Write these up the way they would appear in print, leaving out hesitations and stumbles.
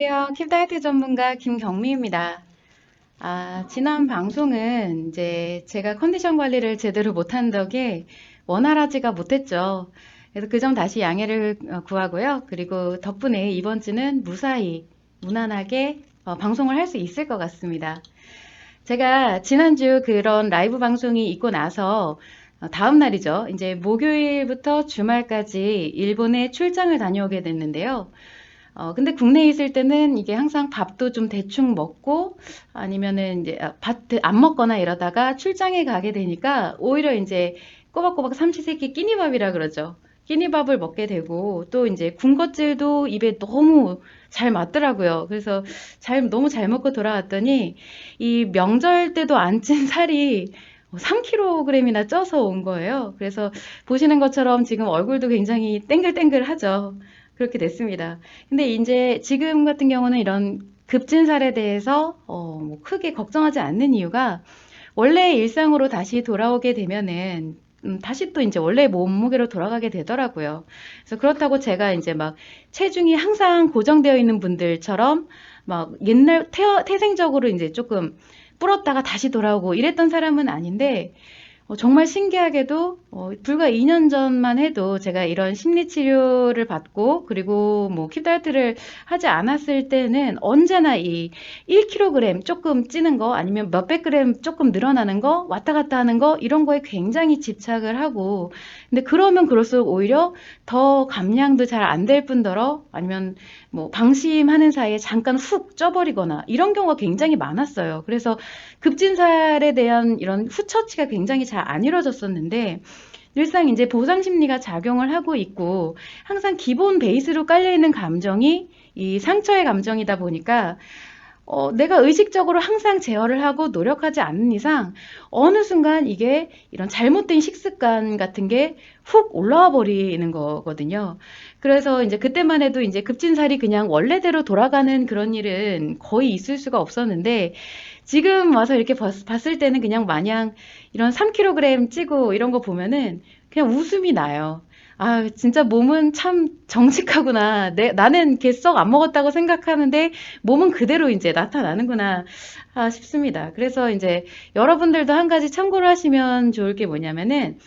안녕하세요. 킵다이어트 전문가 김경미입니다. 지난 방송은 이제 제가 컨디션 관리를 제대로 못한 덕에 원활하지가 못했죠. 그래서 그 점 다시 양해를 구하고요. 그리고 덕분에 이번 주는 무사히, 무난하게 방송을 할 수 있을 것 같습니다. 제가 지난주 그런 라이브 방송이 있고 나서 다음 날이죠. 이제 목요일부터 주말까지 일본에 출장을 다녀오게 됐는데요. 근데 국내에 있을 때는 이게 항상 밥도 좀 대충 먹고 아니면은 이제 밥 안 먹거나 이러다가 출장에 가게 되니까 오히려 이제 꼬박꼬박 삼시세끼 끼니밥이라 그러죠. 끼니밥을 먹게 되고 또 이제 군것질도 입에 너무 잘 맞더라고요. 그래서 너무 잘 먹고 돌아왔더니 이 명절 때도 안 찐 살이 3kg이나 쪄서 온 거예요. 그래서 보시는 것처럼 지금 얼굴도 굉장히 땡글땡글하죠. 그렇게 됐습니다. 근데 이제 지금 같은 경우는 이런 급진살에 대해서 뭐 크게 걱정하지 않는 이유가 원래 일상으로 다시 돌아오게 되면은 다시 또 이제 원래 몸무게로 돌아가게 되더라고요. 그래서 그렇다고 제가 이제 막 체중이 항상 고정되어 있는 분들처럼 막 옛날 태생적으로 이제 조금 불었다가 다시 돌아오고 이랬던 사람은 아닌데 정말 신기하게도 불과 2년 전만 해도 제가 이런 심리 치료를 받고 그리고 뭐 킵다이어트를 하지 않았을 때는 언제나 이 1kg 조금 찌는 거 아니면 몇백 그램 조금 늘어나는 거 왔다 갔다 하는 거 이런 거에 굉장히 집착을 하고 근데 그러면 그럴수록 오히려 더 감량도 잘 안 될 뿐더러 아니면 뭐 방심하는 사이에 잠깐 훅 쪄버리거나 이런 경우가 굉장히 많았어요. 그래서 급진살에 대한 이런 후처치가 굉장히 잘 안 이루어졌었는데 늘상 이제 보상 심리가 작용을 하고 있고 항상 기본 베이스로 깔려 있는 감정이 이 상처의 감정이다 보니까 내가 의식적으로 항상 제어를 하고 노력하지 않는 이상 어느 순간 이게 이런 잘못된 식습관 같은 게 훅 올라와 버리는 거거든요. 그래서 이제 그때만 해도 이제 급진살이 그냥 원래대로 돌아가는 그런 일은 거의 있을 수가 없었는데 지금 와서 이렇게 봤을 때는 그냥 마냥 이런 3kg 찌고 이런 거 보면은 그냥 웃음이 나요. 진짜 몸은 참 정직하구나. 나는 걔 썩 안 먹었다고 생각하는데 몸은 그대로 이제 나타나는구나 싶습니다. 그래서 이제 여러분들도 한 가지 참고를 하시면 좋을 게 뭐냐면은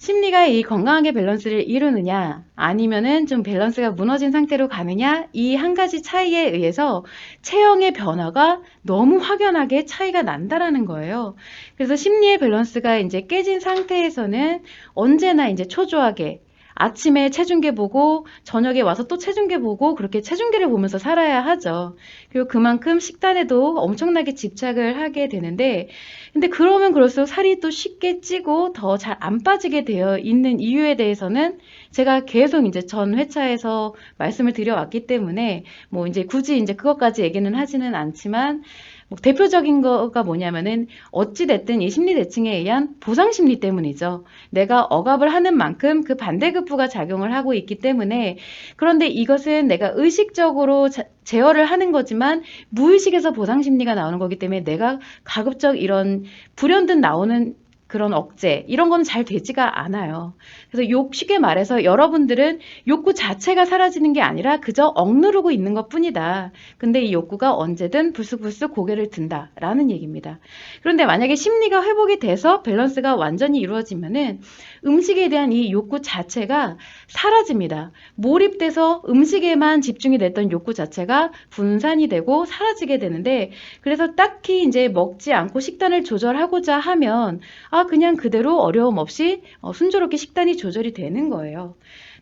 심리가 이 건강하게 밸런스를 이루느냐 아니면은 좀 밸런스가 무너진 상태로 가느냐 이 한 가지 차이에 의해서 체형의 변화가 너무 확연하게 차이가 난다라는 거예요. 그래서 심리의 밸런스가 이제 깨진 상태에서는 언제나 이제 초조하게 아침에 체중계 보고 저녁에 와서 또 체중계 보고 그렇게 체중계를 보면서 살아야 하죠. 그리고 그만큼 식단에도 엄청나게 집착을 하게 되는데 근데 그러면 그럴수록 살이 또 쉽게 찌고 더 잘 안 빠지게 되어 있는 이유에 대해서는 제가 계속 이제 전 회차에서 말씀을 드려왔기 때문에 뭐 이제 굳이 이제 그것까지 얘기는 하지는 않지만 뭐 대표적인 거가 뭐냐면은 어찌됐든 이 심리 대칭에 의한 보상 심리 때문이죠. 내가 억압을 하는 만큼 그 반대급부가 작용을 하고 있기 때문에 그런데 이것은 내가 의식적으로 제어를 하는 거지만 무의식에서 보상 심리가 나오는 거기 때문에 내가 가급적 이런 불현듯 나오는 그런 억제 이런 거는 잘 되지가 않아요. 그래서 쉽게 말해서 여러분들은 욕구 자체가 사라지는 게 아니라 그저 억누르고 있는 것뿐이다. 근데 이 욕구가 언제든 불쑥불쑥 고개를 든다라는 얘기입니다. 그런데 만약에 심리가 회복이 돼서 밸런스가 완전히 이루어지면은 음식에 대한 이 욕구 자체가 사라집니다. 몰입돼서 음식에만 집중이 됐던 욕구 자체가 분산이 되고 사라지게 되는데 그래서 딱히 이제 먹지 않고 식단을 조절하고자 하면 그냥 그대로 어려움 없이 순조롭게 식단이 조절이 되는 거예요.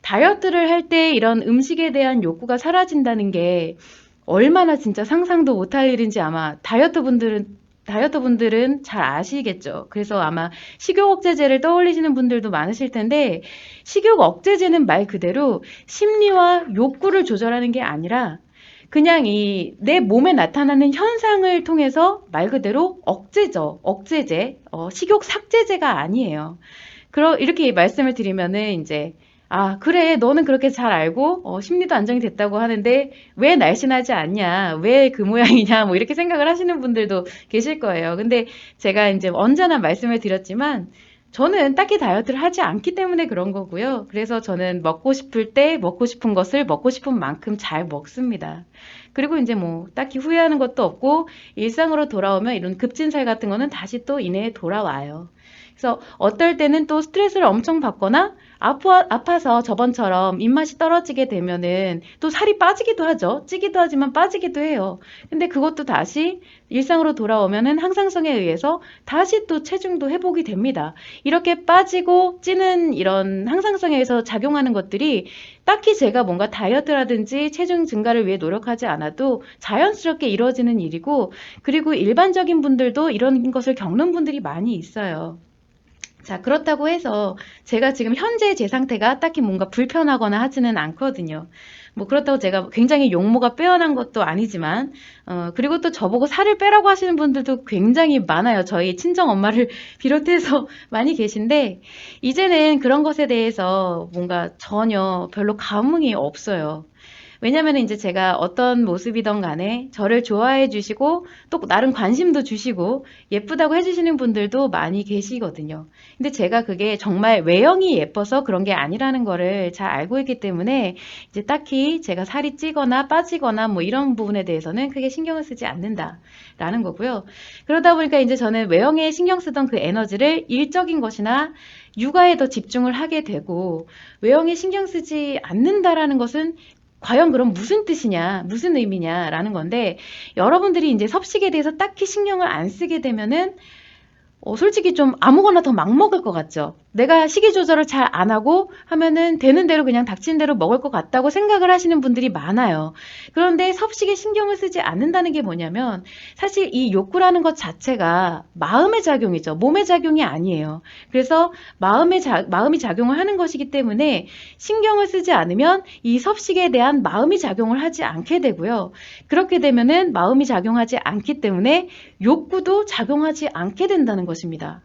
다이어트를 할 때 이런 음식에 대한 욕구가 사라진다는 게 얼마나 진짜 상상도 못할 일인지 아마 다이어터 분들은 잘 아시겠죠. 그래서 아마 식욕 억제제를 떠올리시는 분들도 많으실 텐데 식욕 억제제는 말 그대로 심리와 욕구를 조절하는 게 아니라 그냥 이 내 몸에 나타나는 현상을 통해서 말 그대로 억제죠. 억제제. 식욕 삭제제가 아니에요. 이렇게 말씀을 드리면은 이제 그래. 너는 그렇게 잘 알고 심리도 안정이 됐다고 하는데 왜 날씬하지 않냐? 왜 그 모양이냐? 뭐 이렇게 생각을 하시는 분들도 계실 거예요. 근데 제가 이제 언제나 말씀을 드렸지만 저는 딱히 다이어트를 하지 않기 때문에 그런 거고요. 그래서 저는 먹고 싶을 때 먹고 싶은 것을 먹고 싶은 만큼 잘 먹습니다. 그리고 이제 뭐 딱히 후회하는 것도 없고 일상으로 돌아오면 이런 급진살 같은 거는 다시 또 이내에 돌아와요. 그래서 어떨 때는 또 스트레스를 엄청 받거나 아파서 저번처럼 입맛이 떨어지게 되면은 또 살이 빠지기도 하죠. 찌기도 하지만 빠지기도 해요. 근데 그것도 다시 일상으로 돌아오면은 항상성에 의해서 다시 또 체중도 회복이 됩니다. 이렇게 빠지고 찌는 이런 항상성에 의해서 작용하는 것들이 딱히 제가 뭔가 다이어트라든지 체중 증가를 위해 노력하지 않아도 자연스럽게 이루어지는 일이고, 그리고 일반적인 분들도 이런 것을 겪는 분들이 많이 있어요. 자, 그렇다고 해서 제가 지금 현재 제 상태가 딱히 뭔가 불편하거나 하지는 않거든요. 뭐 그렇다고 제가 굉장히 용모가 빼어난 것도 아니지만, 그리고 또 저보고 살을 빼라고 하시는 분들도 굉장히 많아요. 저희 친정 엄마를 비롯해서 많이 계신데, 이제는 그런 것에 대해서 뭔가 전혀 별로 감흥이 없어요. 왜냐면 이제 제가 어떤 모습이든 간에 저를 좋아해 주시고 또 나름 관심도 주시고 예쁘다고 해주시는 분들도 많이 계시거든요. 근데 제가 그게 정말 외형이 예뻐서 그런 게 아니라는 거를 잘 알고 있기 때문에 이제 딱히 제가 살이 찌거나 빠지거나 뭐 이런 부분에 대해서는 크게 신경을 쓰지 않는다라는 거고요. 그러다 보니까 이제 저는 외형에 신경 쓰던 그 에너지를 일적인 것이나 육아에 더 집중을 하게 되고, 외형에 신경 쓰지 않는다라는 것은 과연 그럼 무슨 뜻이냐, 무슨 의미냐라는 건데, 여러분들이 이제 섭식에 대해서 딱히 신경을 안 쓰게 되면은 솔직히 좀 아무거나 더 막 먹을 것 같죠. 내가 식이 조절을 잘 안 하고 하면은 되는 대로 그냥 닥친 대로 먹을 것 같다고 생각을 하시는 분들이 많아요. 그런데 섭식에 신경을 쓰지 않는다는 게 뭐냐면, 사실 이 욕구라는 것 자체가 마음의 작용이죠. 몸의 작용이 아니에요. 그래서 마음이 작용을 하는 것이기 때문에 신경을 쓰지 않으면 이 섭식에 대한 마음이 작용을 하지 않게 되고요. 그렇게 되면은 마음이 작용하지 않기 때문에 욕구도 작용하지 않게 된다는 것입니다.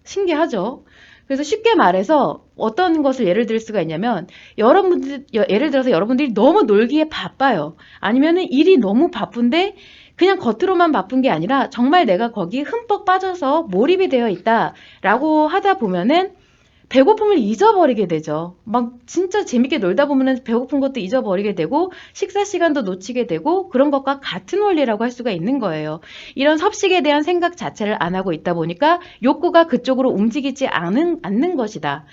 신기하죠? 그래서 쉽게 말해서 어떤 것을 예를 들 수가 있냐면, 예를 들어서 여러분들이 너무 놀기에 바빠요. 아니면은 일이 너무 바쁜데 그냥 겉으로만 바쁜 게 아니라 정말 내가 거기 흠뻑 빠져서 몰입이 되어 있다라고 하다 보면은 배고픔을 잊어버리게 되죠. 막 진짜 재밌게 놀다 보면은 배고픈 것도 잊어버리게 되고 식사 시간도 놓치게 되고, 그런 것과 같은 원리라고 할 수가 있는 거예요. 이런 섭식에 대한 생각 자체를 안 하고 있다 보니까 욕구가 그쪽으로 움직이지 않는 것이다.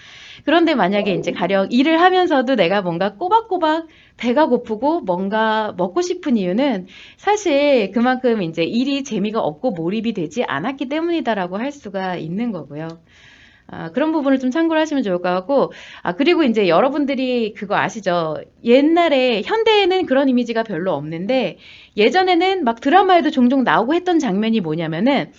그런데 만약에 이제 가령 일을 하면서도 내가 뭔가 꼬박꼬박 배가 고프고 뭔가 먹고 싶은 이유는 사실 그만큼 이제 일이 재미가 없고 몰입이 되지 않았기 때문이다라고 할 수가 있는 거고요. 그런 부분을 좀 참고를 하시면 좋을 것 같고, 그리고 이제 여러분들이 그거 아시죠? 옛날에, 현대에는 그런 이미지가 별로 없는데, 예전에는 막 드라마에도 종종 나오고 했던 장면이 뭐냐면은,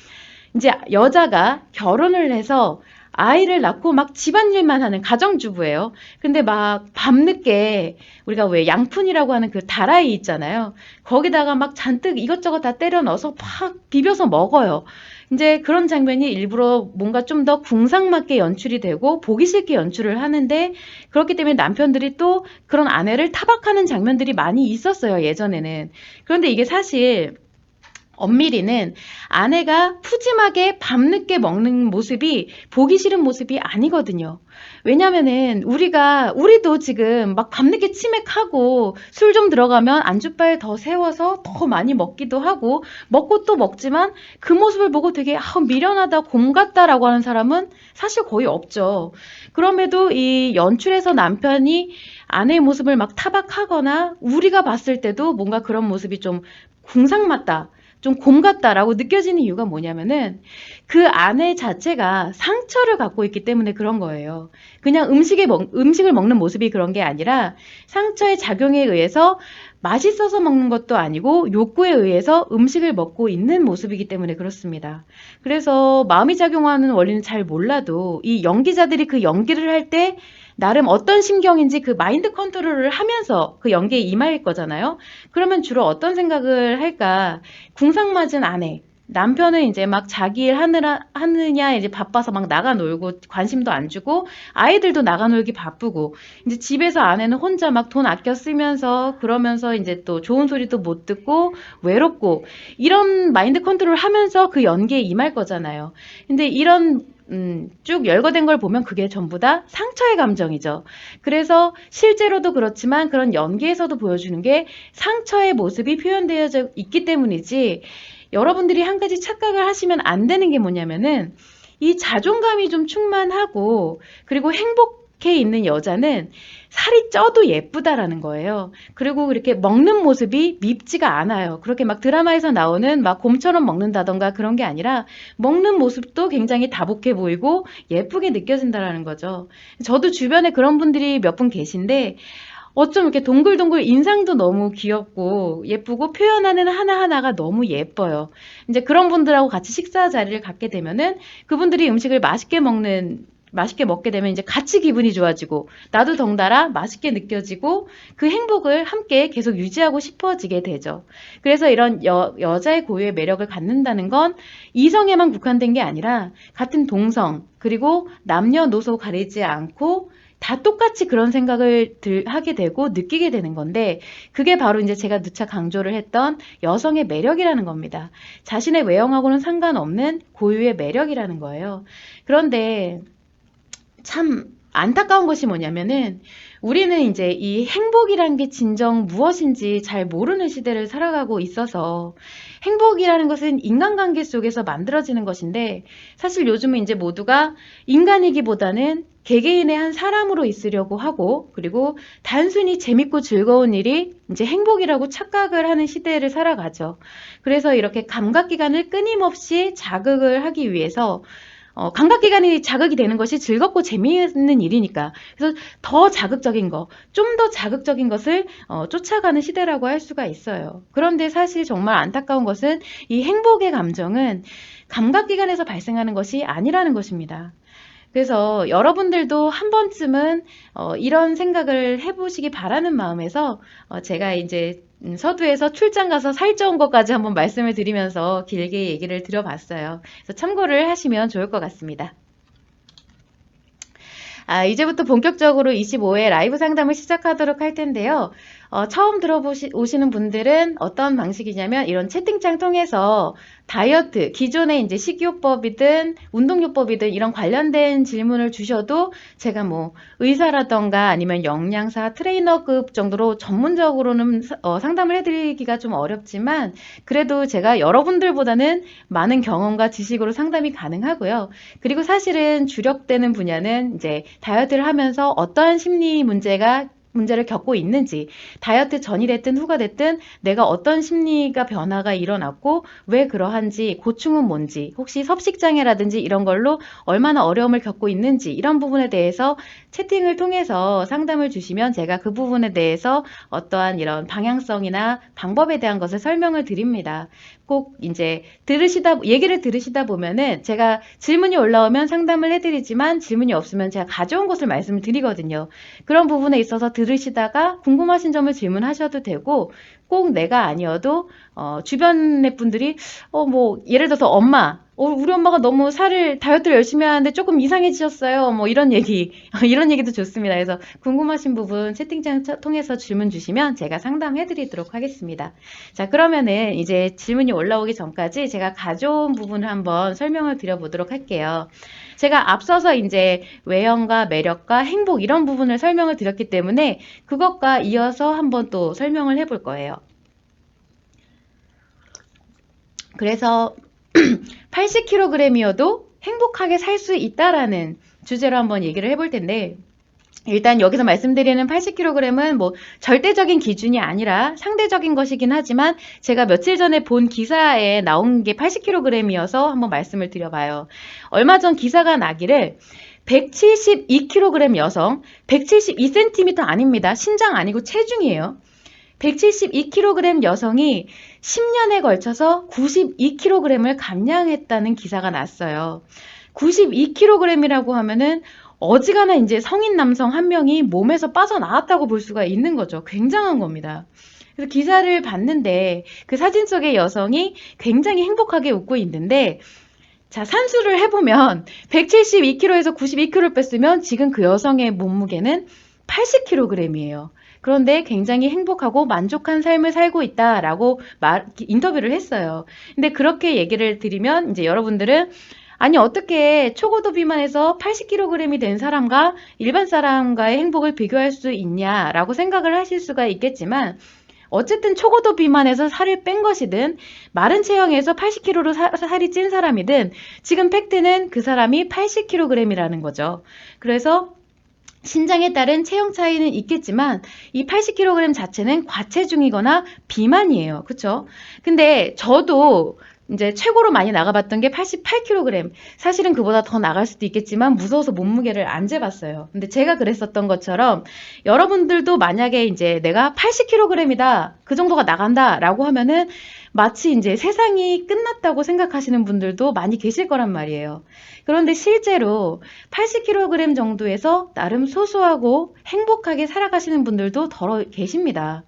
이제 여자가 결혼을 해서 아이를 낳고 막 집안일만 하는 가정주부예요. 근데 막 밤늦게 우리가 왜 양푼이라고 하는 그 다라이 있잖아요. 거기다가 막 잔뜩 이것저것 다 때려 넣어서 팍 비벼서 먹어요. 이제 그런 장면이 일부러 뭔가 좀 더 궁상맞게 연출이 되고 보기 싫게 연출을 하는데, 그렇기 때문에 남편들이 또 그런 아내를 타박하는 장면들이 많이 있었어요, 예전에는. 그런데 이게 사실 엄밀히는 아내가 푸짐하게 밤늦게 먹는 모습이 보기 싫은 모습이 아니거든요. 왜냐면은 우리도 지금 막 밤늦게 치맥하고 술 좀 들어가면 안주바에 더 세워서 더 많이 먹기도 하고 먹고 또 먹지만, 그 모습을 보고 되게 미련하다, 곰 같다라고 하는 사람은 사실 거의 없죠. 그럼에도 이 연출에서 남편이 아내의 모습을 막 타박하거나 우리가 봤을 때도 뭔가 그런 모습이 좀 궁상맞다, 좀 곰 같다라고 느껴지는 이유가 뭐냐면은, 그 아내 자체가 상처를 갖고 있기 때문에 그런 거예요. 그냥 음식을 먹는 모습이 그런 게 아니라 상처의 작용에 의해서 맛있어서 먹는 것도 아니고 욕구에 의해서 음식을 먹고 있는 모습이기 때문에 그렇습니다. 그래서 마음이 작용하는 원리는 잘 몰라도 이 연기자들이 그 연기를 할 때 나름 어떤 심경인지 그 마인드 컨트롤을 하면서 그 연기에 임할 거잖아요. 그러면 주로 어떤 생각을 할까? 궁상맞은 아내. 남편은 이제 막 자기 일 하느냐 이제 바빠서 막 나가 놀고 관심도 안 주고, 아이들도 나가 놀기 바쁘고, 이제 집에서 아내는 혼자 막 돈 아껴 쓰면서 그러면서 이제 또 좋은 소리도 못 듣고 외롭고, 이런 마인드 컨트롤 하면서 그 연기에 임할 거잖아요. 근데 이런 쭉 열거된 걸 보면 그게 전부 다 상처의 감정이죠. 그래서 실제로도 그렇지만 그런 연기에서도 보여주는 게 상처의 모습이 표현되어 있기 때문이지, 여러분들이 한 가지 착각을 하시면 안 되는 게 뭐냐면은 이 자존감이 좀 충만하고 그리고 행복해 있는 여자는 살이 쪄도 예쁘다라는 거예요. 그리고 이렇게 먹는 모습이 밉지가 않아요. 그렇게 막 드라마에서 나오는 막 곰처럼 먹는다던가 그런 게 아니라 먹는 모습도 굉장히 다복해 보이고 예쁘게 느껴진다라는 거죠. 저도 주변에 그런 분들이 몇 분 계신데 어쩜 이렇게 동글동글 인상도 너무 귀엽고 예쁘고 표현하는 하나하나가 너무 예뻐요. 이제 그런 분들하고 같이 식사 자리를 갖게 되면은 그분들이 음식을 맛있게 먹게 되면 이제 같이 기분이 좋아지고 나도 덩달아 맛있게 느껴지고 그 행복을 함께 계속 유지하고 싶어지게 되죠. 그래서 이런 여자의 고유의 매력을 갖는다는 건 이성에만 국한된 게 아니라 같은 동성 그리고 남녀노소 가리지 않고 다 똑같이 그런 생각을 하게 되고 느끼게 되는 건데, 그게 바로 이제 제가 누차 강조를 했던 여성의 매력이라는 겁니다. 자신의 외형하고는 상관없는 고유의 매력이라는 거예요. 그런데 참 안타까운 것이 뭐냐면은 우리는 이제 이 행복이란 게 진정 무엇인지 잘 모르는 시대를 살아가고 있어서, 행복이라는 것은 인간관계 속에서 만들어지는 것인데 사실 요즘은 이제 모두가 인간이기보다는 개개인의 한 사람으로 있으려고 하고, 그리고 단순히 재밌고 즐거운 일이 이제 행복이라고 착각을 하는 시대를 살아가죠. 그래서 이렇게 감각기관을 끊임없이 자극을 하기 위해서 감각기관이 자극이 되는 것이 즐겁고 재미있는 일이니까. 그래서 더 자극적인 거, 좀 더 자극적인 것을 쫓아가는 시대라고 할 수가 있어요. 그런데 사실 정말 안타까운 것은 이 행복의 감정은 감각기관에서 발생하는 것이 아니라는 것입니다. 그래서 여러분들도 한 번쯤은 이런 생각을 해보시기 바라는 마음에서 제가 이제 서두에서 출장 가서 살 쪄온 것까지 한번 말씀을 드리면서 길게 얘기를 드려봤어요. 그래서 참고를 하시면 좋을 것 같습니다. 이제부터 본격적으로 25회 라이브 상담을 시작하도록 할 텐데요. 처음 오시는 분들은 어떤 방식이냐면 이런 채팅창 통해서 다이어트, 기존의 이제 식이요법이든 운동요법이든 이런 관련된 질문을 주셔도 제가 뭐 의사라던가 아니면 영양사, 트레이너급 정도로 전문적으로는 상담을 해드리기가 좀 어렵지만 그래도 제가 여러분들보다는 많은 경험과 지식으로 상담이 가능하고요. 그리고 사실은 주력되는 분야는 이제 다이어트를 하면서 어떠한 심리 문제를 겪고 있는지, 다이어트 전이 됐든 후가 됐든 내가 어떤 심리가 변화가 일어났고 왜 그러한지, 고충은 뭔지, 혹시 섭식장애라든지 이런 걸로 얼마나 어려움을 겪고 있는지 이런 부분에 대해서 채팅을 통해서 상담을 주시면 제가 그 부분에 대해서 어떠한 이런 방향성이나 방법에 대한 것을 설명을 드립니다. 꼭 이제 얘기를 들으시다 보면은 제가 질문이 올라오면 상담을 해드리지만 질문이 없으면 제가 가져온 것을 말씀을 드리거든요. 그런 부분에 있어서 들으시다가 궁금하신 점을 질문하셔도 되고, 꼭 내가 아니어도 주변의 분들이 뭐 예를 들어서 우리 엄마가 너무 다이어트를 열심히 하는데 조금 이상해지셨어요. 뭐 이런 얘기 이런 얘기도 좋습니다. 그래서 궁금하신 부분 채팅창 통해서 질문 주시면 제가 상담해 드리도록 하겠습니다. 자, 그러면은 이제 질문이 올라오기 전까지 제가 가져온 부분을 한번 설명을 드려보도록 할게요. 제가 앞서서 이제 외형과 매력과 행복 이런 부분을 설명을 드렸기 때문에 그것과 이어서 한번 또 설명을 해볼 거예요. 그래서 80kg이어도 행복하게 살 수 있다라는 주제로 한번 얘기를 해볼 텐데, 일단 여기서 말씀드리는 80kg은 뭐 절대적인 기준이 아니라 상대적인 것이긴 하지만 제가 며칠 전에 본 기사에 나온 게 80kg이어서 한번 말씀을 드려봐요. 얼마 전 기사가 나기를 172kg 여성, 172cm 아닙니다. 신장 아니고 체중이에요. 172kg 여성이 10년에 걸쳐서 92kg을 감량했다는 기사가 났어요. 92kg이라고 하면은 어지간한 이제 성인 남성 한 명이 몸에서 빠져나왔다고 볼 수가 있는 거죠. 굉장한 겁니다. 그래서 기사를 봤는데 그 사진 속의 여성이 굉장히 행복하게 웃고 있는데, 자, 산수를 해보면 172kg에서 92kg 뺐으면 지금 그 여성의 몸무게는 80kg이에요. 그런데 굉장히 행복하고 만족한 삶을 살고 있다라고 인터뷰를 했어요. 근데 그렇게 얘기를 드리면 이제 여러분들은 아니, 어떻게 초고도 비만에서 80kg이 된 사람과 일반 사람과의 행복을 비교할 수 있냐라고 생각을 하실 수가 있겠지만, 어쨌든 초고도 비만에서 살을 뺀 것이든 마른 체형에서 80kg로 살이 찐 사람이든 지금 팩트는 그 사람이 80kg이라는 거죠. 그래서 신장에 따른 체형 차이는 있겠지만 이 80kg 자체는 과체중이거나 비만이에요. 그쵸? 근데 저도 이제 최고로 많이 나가봤던 게 88kg. 사실은 그보다 더 나갈 수도 있겠지만 무서워서 몸무게를 안 재봤어요. 근데 제가 그랬었던 것처럼 여러분들도 만약에 이제 내가 80kg이다, 그 정도가 나간다 라고 하면은 마치 이제 세상이 끝났다고 생각하시는 분들도 많이 계실 거란 말이에요. 그런데 실제로 80kg 정도에서 나름 소소하고 행복하게 살아가시는 분들도 더 계십니다.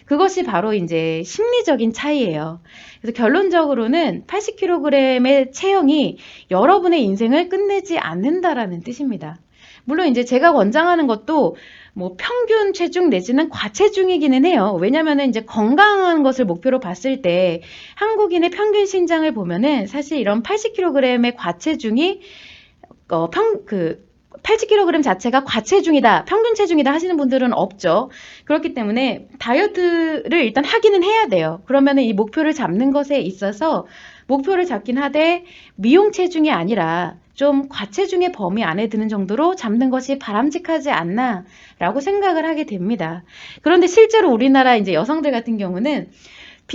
그것이 바로 이제 심리적인 차이예요. 그래서 결론적으로는 80kg의 체형이 여러분의 인생을 끝내지 않는다라는 뜻입니다. 물론 이제 제가 권장하는 것도 뭐 평균 체중 내지는 과체중이기는 해요. 왜냐면은 이제 건강한 것을 목표로 봤을 때 한국인의 평균 신장을 보면은 사실 이런 80kg의 과체중이 80kg 자체가 과체중이다, 평균 체중이다 하시는 분들은 없죠. 그렇기 때문에 다이어트를 일단 하기는 해야 돼요. 그러면은 이 목표를 잡는 것에 있어서 목표를 잡긴 하되 미용 체중이 아니라 좀 과체중의 범위 안에 드는 정도로 잡는 것이 바람직하지 않나 라고 생각을 하게 됩니다. 그런데 실제로 우리나라 이제 여성들 같은 경우는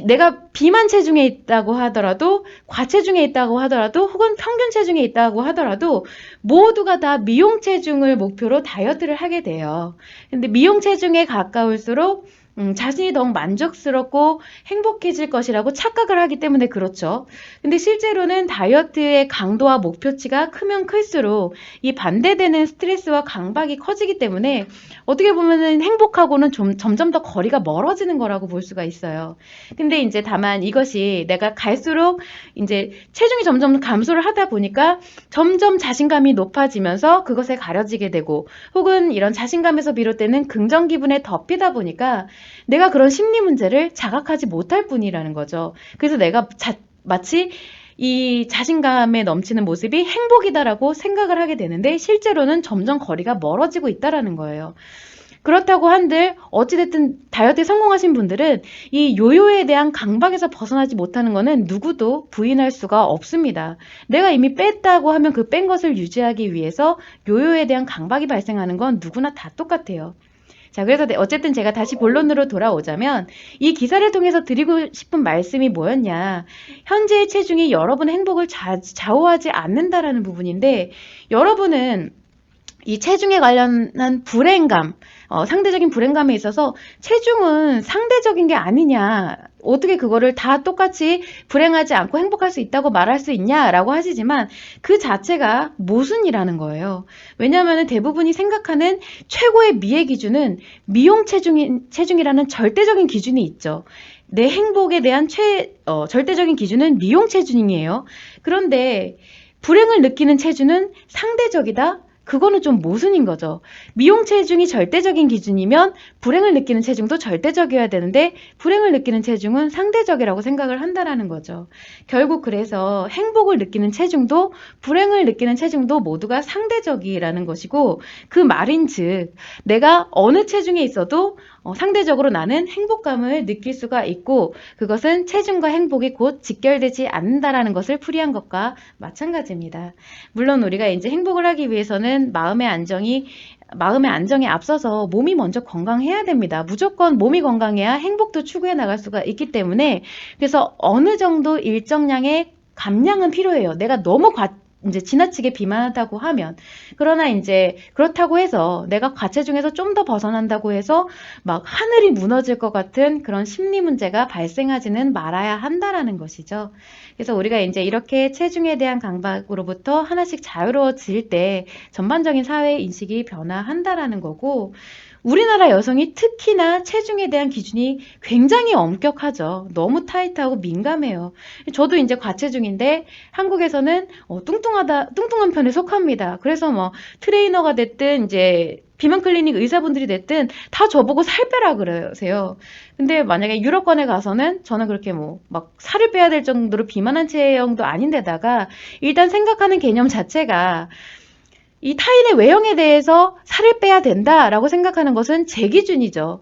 내가 비만 체중에 있다고 하더라도 과체중에 있다고 하더라도 혹은 평균 체중에 있다고 하더라도 모두가 다 미용 체중을 목표로 다이어트를 하게 돼요. 근데 미용 체중에 가까울수록 자신이 더욱 만족스럽고 행복해질 것이라고 착각을 하기 때문에 그렇죠. 근데 실제로는 다이어트의 강도와 목표치가 크면 클수록 이 반대되는 스트레스와 강박이 커지기 때문에 어떻게 보면은 행복하고는 점점 더 거리가 멀어지는 거라고 볼 수가 있어요. 근데 이제 다만 이것이 내가 갈수록 이제 체중이 점점 감소를 하다 보니까 점점 자신감이 높아지면서 그것에 가려지게 되고 혹은 이런 자신감에서 비롯되는 긍정 기분에 덮이다 보니까 내가 그런 심리 문제를 자각하지 못할 뿐이라는 거죠. 그래서 내가 마치 이 자신감에 넘치는 모습이 행복이다라고 생각을 하게 되는데 실제로는 점점 거리가 멀어지고 있다라는 거예요. 그렇다고 한들 어찌됐든 다이어트에 성공하신 분들은 이 요요에 대한 강박에서 벗어나지 못하는 것은 누구도 부인할 수가 없습니다. 내가 이미 뺐다고 하면 그 뺀 것을 유지하기 위해서 요요에 대한 강박이 발생하는 건 누구나 다 똑같아요. 자, 그래서 어쨌든 제가 다시 본론으로 돌아오자면 이 기사를 통해서 드리고 싶은 말씀이 뭐였냐. 현재의 체중이 여러분의 행복을 좌우하지 않는다라는 부분인데 여러분은 이 체중에 관련한 불행감, 상대적인 불행감에 있어서 체중은 상대적인 게 아니냐. 어떻게 그거를 다 똑같이 불행하지 않고 행복할 수 있다고 말할 수 있냐라고 하시지만 그 자체가 모순이라는 거예요. 왜냐하면 대부분이 생각하는 최고의 미의 기준은 미용 체중이라는 절대적인 기준이 있죠. 내 행복에 대한 절대적인 기준은 미용 체중이에요. 그런데 불행을 느끼는 체중은 상대적이다? 그거는 좀 모순인 거죠. 미용 체중이 절대적인 기준이면 불행을 느끼는 체중도 절대적이어야 되는데 불행을 느끼는 체중은 상대적이라고 생각을 한다라는 거죠. 결국 그래서 행복을 느끼는 체중도 불행을 느끼는 체중도 모두가 상대적이라는 것이고 그 말인즉 내가 어느 체중에 있어도 상대적으로 나는 행복감을 느낄 수가 있고 그것은 체중과 행복이 곧 직결되지 않는다라는 것을 풀이한 것과 마찬가지입니다. 물론 우리가 이제 행복을 하기 위해서는 마음의 안정에 앞서서 몸이 먼저 건강해야 됩니다. 무조건 몸이 건강해야 행복도 추구해 나갈 수가 있기 때문에 그래서 어느 정도 일정량의 감량은 필요해요. 내가 너무 이제 지나치게 비만하다고 하면 그러나 이제 그렇다고 해서 내가 과체중에서 좀 더 벗어난다고 해서 막 하늘이 무너질 것 같은 그런 심리 문제가 발생하지는 말아야 한다라는 것이죠. 그래서 우리가 이제 이렇게 체중에 대한 강박으로부터 하나씩 자유로워질 때 전반적인 사회 인식이 변화한다라는 거고 우리나라 여성이 특히나 체중에 대한 기준이 굉장히 엄격하죠. 너무 타이트하고 민감해요. 저도 이제 과체중인데 한국에서는 뚱뚱한 편에 속합니다. 그래서 뭐 트레이너가 됐든 이제 비만 클리닉 의사분들이 됐든 다 저보고 살 빼라 그러세요. 근데 만약에 유럽권에 가서는 저는 그렇게 뭐 막 살을 빼야 될 정도로 비만한 체형도 아닌데다가 일단 생각하는 개념 자체가 이 타인의 외형에 대해서 살을 빼야 된다라고 생각하는 것은 제 기준이죠.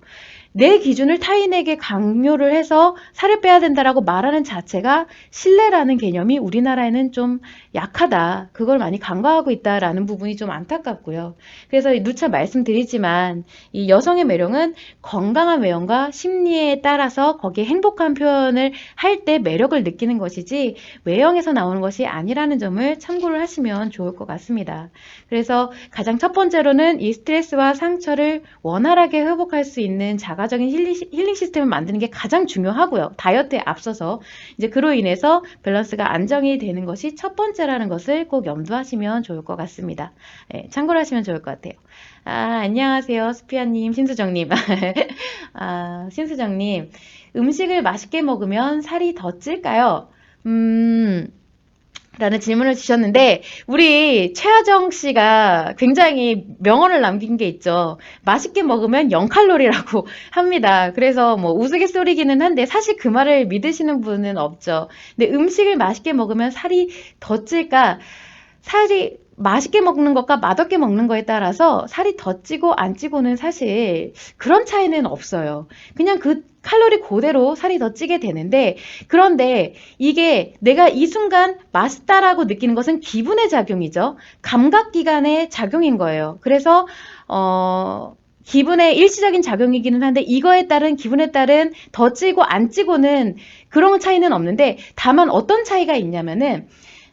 내 기준을 타인에게 강요를 해서 살을 빼야 된다라고 말하는 자체가 신뢰라는 개념이 우리나라에는 좀 약하다. 그걸 많이 간과하고 있다라는 부분이 좀 안타깝고요. 그래서 누차 말씀드리지만 이 여성의 매력은 건강한 외형과 심리에 따라서 거기에 행복한 표현을 할 때 매력을 느끼는 것이지 외형에서 나오는 것이 아니라는 점을 참고를 하시면 좋을 것 같습니다. 그래서 가장 첫 번째로는 이 스트레스와 상처를 원활하게 회복할 수 있는 자가적인 힐링 시스템을 만드는 게 가장 중요하고요. 다이어트에 앞서서 이제 그로 인해서 밸런스가 안정이 되는 것이 첫 번째라는 것을 꼭 염두하시면 좋을 것 같습니다. 네, 참고를 하시면 좋을 것 같아요. 안녕하세요. 스피아님, 신수정님. 신수정님. 음식을 맛있게 먹으면 살이 더 찔까요? 라는 질문을 주셨는데 우리 최하정 씨가 굉장히 명언을 남긴 게 있죠. 맛있게 먹으면 0칼로리라고 합니다. 그래서 뭐 우스갯소리기는 한데 사실 그 말을 믿으시는 분은 없죠. 근데 음식을 맛있게 먹으면 살이 더 찔까? 살이 맛있게 먹는 것과 맛없게 먹는 거에 따라서 살이 더 찌고 안 찌고는 사실 그런 차이는 없어요. 그냥 그 칼로리 그대로 살이 더 찌게 되는데 그런데 이게 내가 이 순간 맛있다라고 느끼는 것은 기분의 작용이죠. 감각기관의 작용인 거예요. 그래서 기분의 일시적인 작용이기는 한데 이거에 따른 기분에 따른 더 찌고 안 찌고는 그런 차이는 없는데 다만 어떤 차이가 있냐면은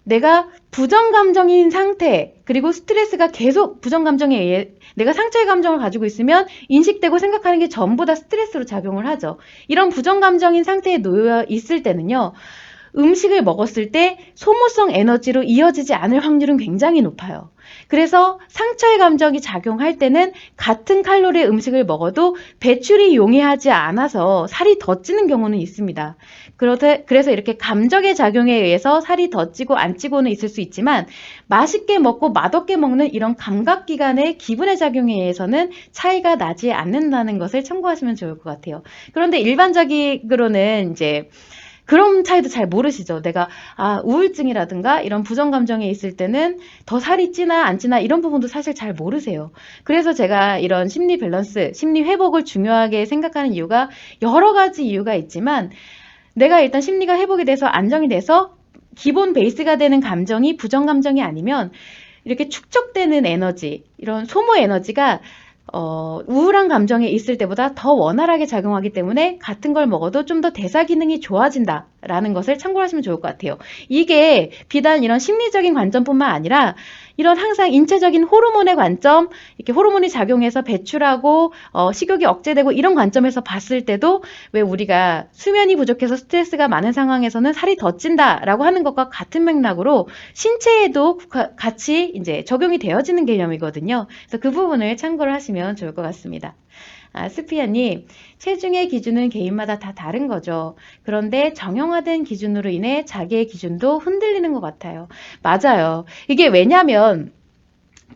내가 부정감정인 상태, 그리고 스트레스가 계속 부정감정에 의해 내가 상처의 감정을 가지고 있으면 인식되고 생각하는 게 전부 다 스트레스로 작용을 하죠. 이런 부정감정인 상태에 놓여 있을 때는요, 음식을 먹었을 때 소모성 에너지로 이어지지 않을 확률은 굉장히 높아요. 그래서 상처의 감정이 작용할 때는 같은 칼로리의 음식을 먹어도 배출이 용이하지 않아서 살이 더 찌는 경우는 있습니다. 그래서 이렇게 감정의 작용에 의해서 살이 더 찌고 안 찌고는 있을 수 있지만 맛있게 먹고 맛없게 먹는 이런 감각기관의 기분의 작용에 의해서는 차이가 나지 않는다는 것을 참고하시면 좋을 것 같아요. 그런데 일반적으로는 이제 그런 차이도 잘 모르시죠. 내가 우울증이라든가 이런 부정 감정에 있을 때는 더 살이 찌나 안 찌나 이런 부분도 사실 잘 모르세요. 그래서 제가 이런 심리 밸런스, 심리 회복을 중요하게 생각하는 이유가 여러 가지 이유가 있지만 내가 일단 심리가 회복이 돼서 안정이 돼서 기본 베이스가 되는 감정이 부정 감정이 아니면 이렇게 축적되는 에너지, 이런 소모 에너지가 우울한 감정에 있을 때보다 더 원활하게 작용하기 때문에 같은 걸 먹어도 좀 더 대사 기능이 좋아진다라는 것을 참고하시면 좋을 것 같아요. 이게 비단 이런 심리적인 관점뿐만 아니라 이런 항상 인체적인 호르몬의 관점, 이렇게 호르몬이 작용해서 배출하고 식욕이 억제되고 이런 관점에서 봤을 때도 왜 우리가 수면이 부족해서 스트레스가 많은 상황에서는 살이 더 찐다라고 하는 것과 같은 맥락으로 신체에도 같이 이제 적용이 되어지는 개념이거든요. 그래서 그 부분을 참고를 하시면 좋을 것 같습니다. 스피아님, 체중의 기준은 개인마다 다 다른 거죠. 그런데 정형화된 기준으로 인해 자기의 기준도 흔들리는 것 같아요. 맞아요. 이게 왜냐면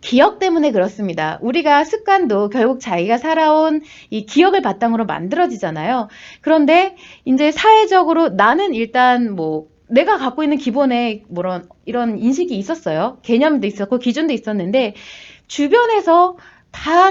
기억 때문에 그렇습니다. 우리가 습관도 결국 자기가 살아온 이 기억을 바탕으로 만들어지잖아요. 그런데 이제 사회적으로 나는 일단 뭐 내가 갖고 있는 기본의 이런 인식이 있었어요. 개념도 있었고 기준도 있었는데 주변에서 다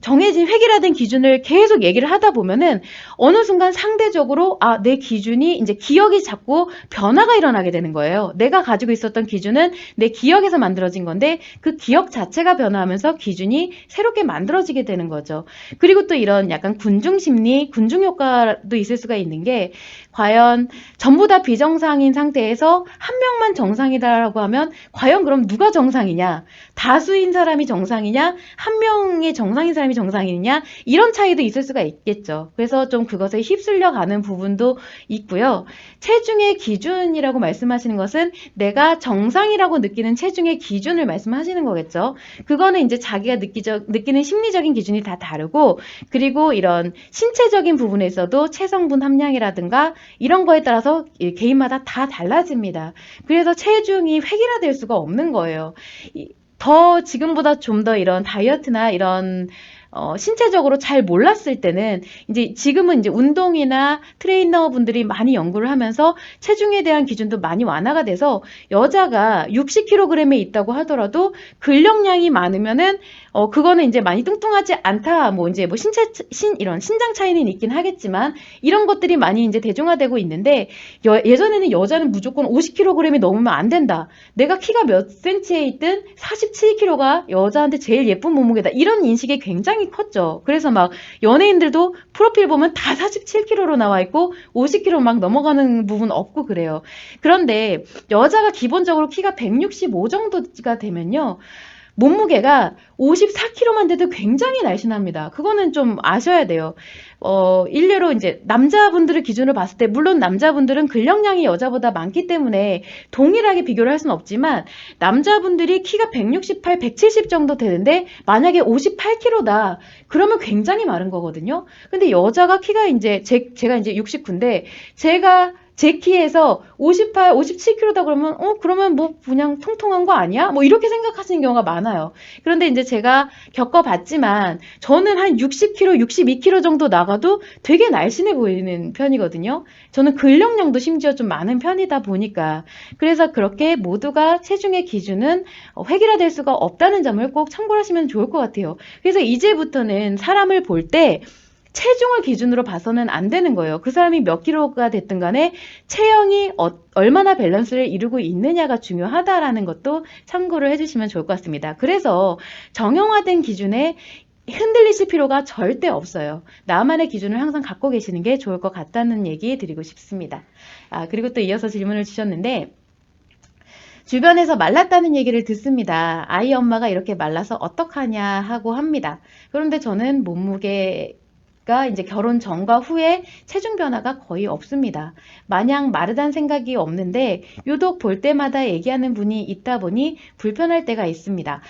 정해진 획일화된 기준을 계속 얘기를 하다 보면은 어느 순간 상대적으로 내 기준이 이제 기억이 자꾸 변화가 일어나게 되는 거예요. 내가 가지고 있었던 기준은 내 기억에서 만들어진 건데 그 기억 자체가 변화하면서 기준이 새롭게 만들어지게 되는 거죠. 그리고 또 이런 약간 군중 심리, 군중 효과도 있을 수가 있는 게 과연 전부 다 비정상인 상태에서 한 명만 정상이다라고 하면 과연 그럼 누가 정상이냐? 다수인 사람이 정상이냐? 한 명의 정상인 사람이 정상이냐? 이런 차이도 있을 수가 있겠죠. 그래서 좀 그것에 휩쓸려 가는 부분도 있고요. 체중의 기준이라고 말씀하시는 것은 내가 정상이라고 느끼는 체중의 기준을 말씀하시는 거겠죠. 그거는 이제 자기가 느끼는 심리적인 기준이 다 다르고 그리고 이런 신체적인 부분에서도 체성분 함량이라든가 이런 거에 따라서 개인마다 다 달라집니다. 그래서 체중이 획일화될 수가 없는 거예요. 더 지금보다 좀 더 이런 다이어트나 이런 신체적으로 잘 몰랐을 때는 이제 지금은 이제 운동이나 트레이너 분들이 많이 연구를 하면서 체중에 대한 기준도 많이 완화가 돼서 여자가 60kg에 있다고 하더라도 근력량이 많으면은 그거는 이제 많이 뚱뚱하지 않다. 뭐 이제 뭐 이런 신장 차이는 있긴 하겠지만 이런 것들이 많이 이제 대중화되고 있는데 예전에는 여자는 무조건 50kg이 넘으면 안 된다. 내가 키가 몇 센치에 있든 47kg가 여자한테 제일 예쁜 몸무게다. 이런 인식이 굉장히 컸죠. 그래서 막 연예인들도 프로필 보면 다 47kg로 나와 있고 50kg 막 넘어가는 부분 없고 그래요. 그런데 여자가 기본적으로 키가 165 정도가 되면요. 몸무게가 54kg만 돼도 굉장히 날씬합니다. 그거는 좀 아셔야 돼요. 일례로 이제 남자분들을 기준으로 봤을 때, 물론 남자분들은 근력량이 여자보다 많기 때문에 동일하게 비교를 할 수는 없지만, 남자분들이 키가 168, 170 정도 되는데, 만약에 58kg다. 그러면 굉장히 마른 거거든요. 근데 여자가 키가 이제, 제가 이제 69인데, 제 키에서 58, 57kg다 그러면 그러면 뭐 그냥 통통한 거 아니야? 뭐 이렇게 생각하시는 경우가 많아요. 그런데 이제 제가 겪어봤지만 저는 한 60kg, 62kg 정도 나가도 되게 날씬해 보이는 편이거든요. 저는 근력량도 심지어 좀 많은 편이다 보니까 그래서 그렇게 모두가 체중의 기준은 획일화될 수가 없다는 점을 꼭 참고하시면 좋을 것 같아요. 그래서 이제부터는 사람을 볼 때 체중을 기준으로 봐서는 안 되는 거예요. 그 사람이 몇 킬로가 됐든 간에 체형이 얼마나 밸런스를 이루고 있느냐가 중요하다라는 것도 참고를 해주시면 좋을 것 같습니다. 그래서 정형화된 기준에 흔들리실 필요가 절대 없어요. 나만의 기준을 항상 갖고 계시는 게 좋을 것 같다는 얘기 드리고 싶습니다. 그리고 또 이어서 질문을 주셨는데 주변에서 말랐다는 얘기를 듣습니다. 아이 엄마가 이렇게 말라서 어떡하냐 하고 합니다. 그런데 저는 몸무게가 이제 결혼 전과 후에 체중 변화가 거의 없습니다. 마냥 마르단 생각이 없는데 유독 볼 때마다 얘기하는 분이 있다 보니 불편할 때가 있습니다.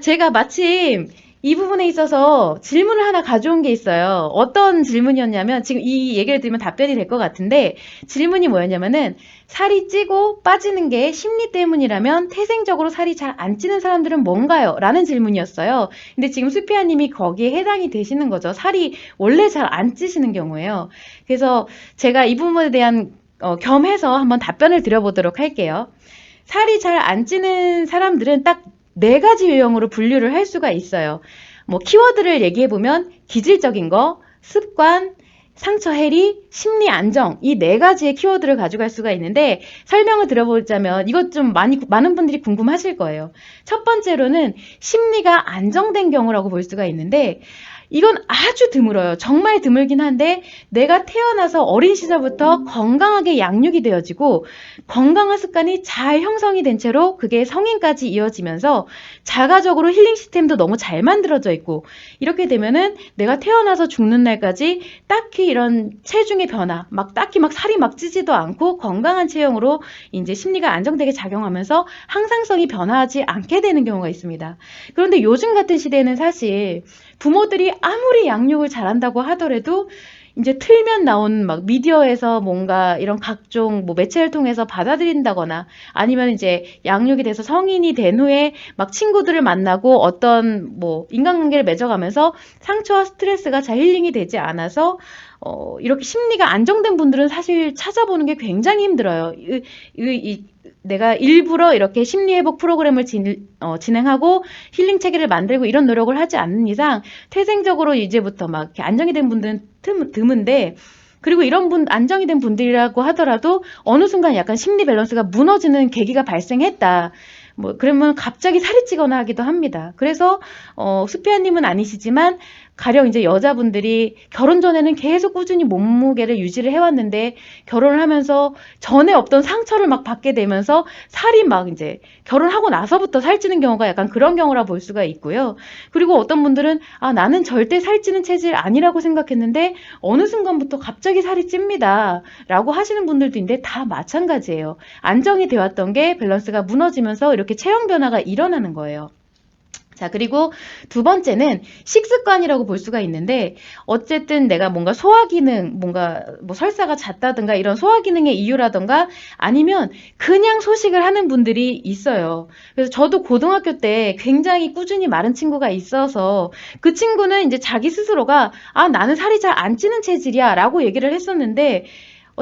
제가 마침 이 부분에 있어서 질문을 하나 가져온 게 있어요. 어떤 질문이었냐면 지금 이 얘기를 들으면 답변이 될 것 같은데 질문이 뭐였냐면은 살이 찌고 빠지는 게 심리 때문이라면 태생적으로 살이 잘 안 찌는 사람들은 뭔가요? 라는 질문이었어요. 근데 지금 수피아 님이 거기에 해당이 되시는 거죠. 살이 원래 잘 안 찌시는 경우에요. 그래서 제가 이 부분에 대한 겸해서 한번 답변을 드려보도록 할게요. 살이 잘 안 찌는 사람들은 딱 4가지 유형으로 분류를 할 수가 있어요. 뭐 키워드를 얘기해보면 기질적인 거, 습관, 상처 해리, 심리 안정 이 4가지의 키워드를 가져갈 수가 있는데 설명을 들어보자면 이것 좀 많은 분들이 궁금하실 거예요. 첫 번째로는 심리가 안정된 경우라고 볼 수가 있는데 이건 아주 드물어요. 정말 드물긴 한데 내가 태어나서 어린 시절부터 건강하게 양육이 되어지고 건강한 습관이 잘 형성이 된 채로 그게 성인까지 이어지면서 자가적으로 힐링 시스템도 너무 잘 만들어져 있고 이렇게 되면은 내가 태어나서 죽는 날까지 딱히 이런 체중의 변화, 딱히 살이 찌지도 않고 건강한 체형으로 이제 심리가 안정되게 작용하면서 항상성이 변화하지 않게 되는 경우가 있습니다. 그런데 요즘 같은 시대에는 사실 부모들이 아무리 양육을 잘한다고 하더라도 이제 틀면 나온 미디어에서 뭔가 이런 각종 매체를 통해서 받아들인다거나 아니면 이제 양육이 돼서 성인이 된 후에 친구들을 만나고 어떤 인간관계를 맺어가면서 상처와 스트레스가 잘 힐링이 되지 않아서 이렇게 심리가 안정된 분들은 사실 찾아보는 게 굉장히 힘들어요. 내가 일부러 이렇게 심리회복 프로그램을 진행하고 힐링 체계를 만들고 이런 노력을 하지 않는 이상 태생적으로 이제부터 이렇게 안정이 된 분들은 드문데 그리고 이런 안정이 된 분들이라고 하더라도 어느 순간 약간 심리 밸런스가 무너지는 계기가 발생했다. 그러면 갑자기 살이 찌거나 하기도 합니다. 그래서, 수피아님은 아니시지만, 가령 이제 여자분들이 결혼 전에는 계속 꾸준히 몸무게를 유지를 해왔는데, 결혼을 하면서 전에 없던 상처를 받게 되면서 살이 이제 결혼하고 나서부터 살찌는 경우가 약간 그런 경우라 볼 수가 있고요. 그리고 어떤 분들은, 나는 절대 살찌는 체질 아니라고 생각했는데, 어느 순간부터 갑자기 살이 찝니다. 라고 하시는 분들도 있는데, 다 마찬가지예요. 안정이 되었던 게 밸런스가 무너지면서 이렇게 체형 변화가 일어나는 거예요. 자, 그리고 두 번째는 식습관이라고 볼 수가 있는데, 어쨌든 내가 뭔가 소화기능, 뭔가 뭐 설사가 잦다든가 이런 소화기능의 이유라든가 아니면 그냥 소식을 하는 분들이 있어요. 그래서 저도 고등학교 때 굉장히 꾸준히 마른 친구가 있어서 그 친구는 이제 자기 스스로가 아, 나는 살이 잘 안 찌는 체질이야 라고 얘기를 했었는데,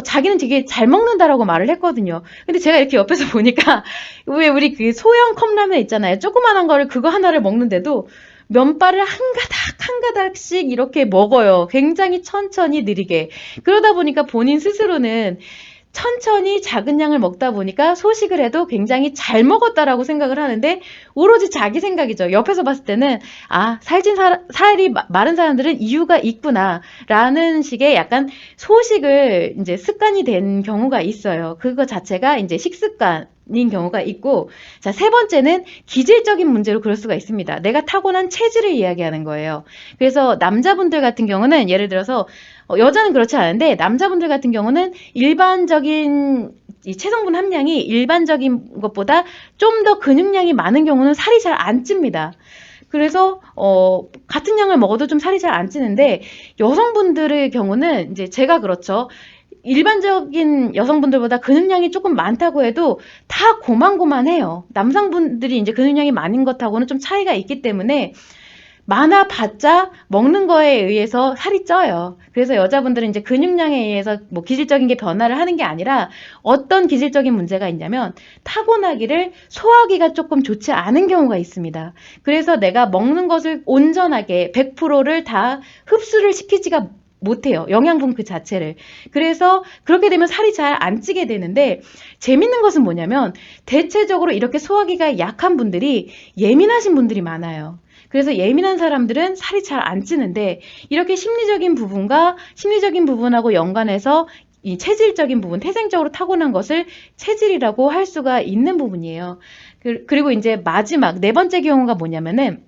자기는 되게 잘 먹는다라고 말을 했거든요. 근데 제가 이렇게 옆에서 보니까 왜 우리 그 소형 컵라면 있잖아요. 조그만한 거를 그거 하나를 먹는데도 면발을 한 가닥 한 가닥씩 이렇게 먹어요. 굉장히 천천히 느리게. 그러다 보니까 본인 스스로는 천천히 작은 양을 먹다 보니까 소식을 해도 굉장히 잘 먹었다라고 생각을 하는데 오로지 자기 생각이죠. 옆에서 봤을 때는 아, 살이 마른 사람들은 이유가 있구나라는 식의 약간 소식을 이제 습관이 된 경우가 있어요. 그거 자체가 이제 식습관인 경우가 있고, 자, 세 번째는 기질적인 문제로 그럴 수가 있습니다. 내가 타고난 체질을 이야기하는 거예요. 그래서 남자분들 같은 경우는 예를 들어서 여자는 그렇지 않은데 남자분들 같은 경우는 일반적인 이 체성분 함량이 일반적인 것보다 좀 더 근육량이 많은 경우는 살이 잘 안 찝니다. 그래서 같은 양을 먹어도 좀 살이 잘 안 찌는데 여성분들의 경우는 이제 제가 그렇죠. 일반적인 여성분들보다 근육량이 조금 많다고 해도 다 고만고만해요. 남성분들이 이제 근육량이 많은 것하고는 좀 차이가 있기 때문에 많아봤자 먹는 거에 의해서 살이 쪄요. 그래서 여자분들은 이제 근육량에 의해서 뭐 기질적인 게 변화를 하는 게 아니라 어떤 기질적인 문제가 있냐면 타고나기를 소화기가 조금 좋지 않은 경우가 있습니다. 그래서 내가 먹는 것을 온전하게 100%를 다 흡수를 시키지가 못해요. 영양분 그 자체를. 그래서 그렇게 되면 살이 잘 안 찌게 되는데 재밌는 것은 뭐냐면 대체적으로 이렇게 소화기가 약한 분들이 예민하신 분들이 많아요. 그래서 예민한 사람들은 살이 잘 안 찌는데 이렇게 심리적인 부분하고 연관해서 이 체질적인 부분, 태생적으로 타고난 것을 체질이라고 할 수가 있는 부분이에요. 그리고 이제 마지막 네 번째 경우가 뭐냐면은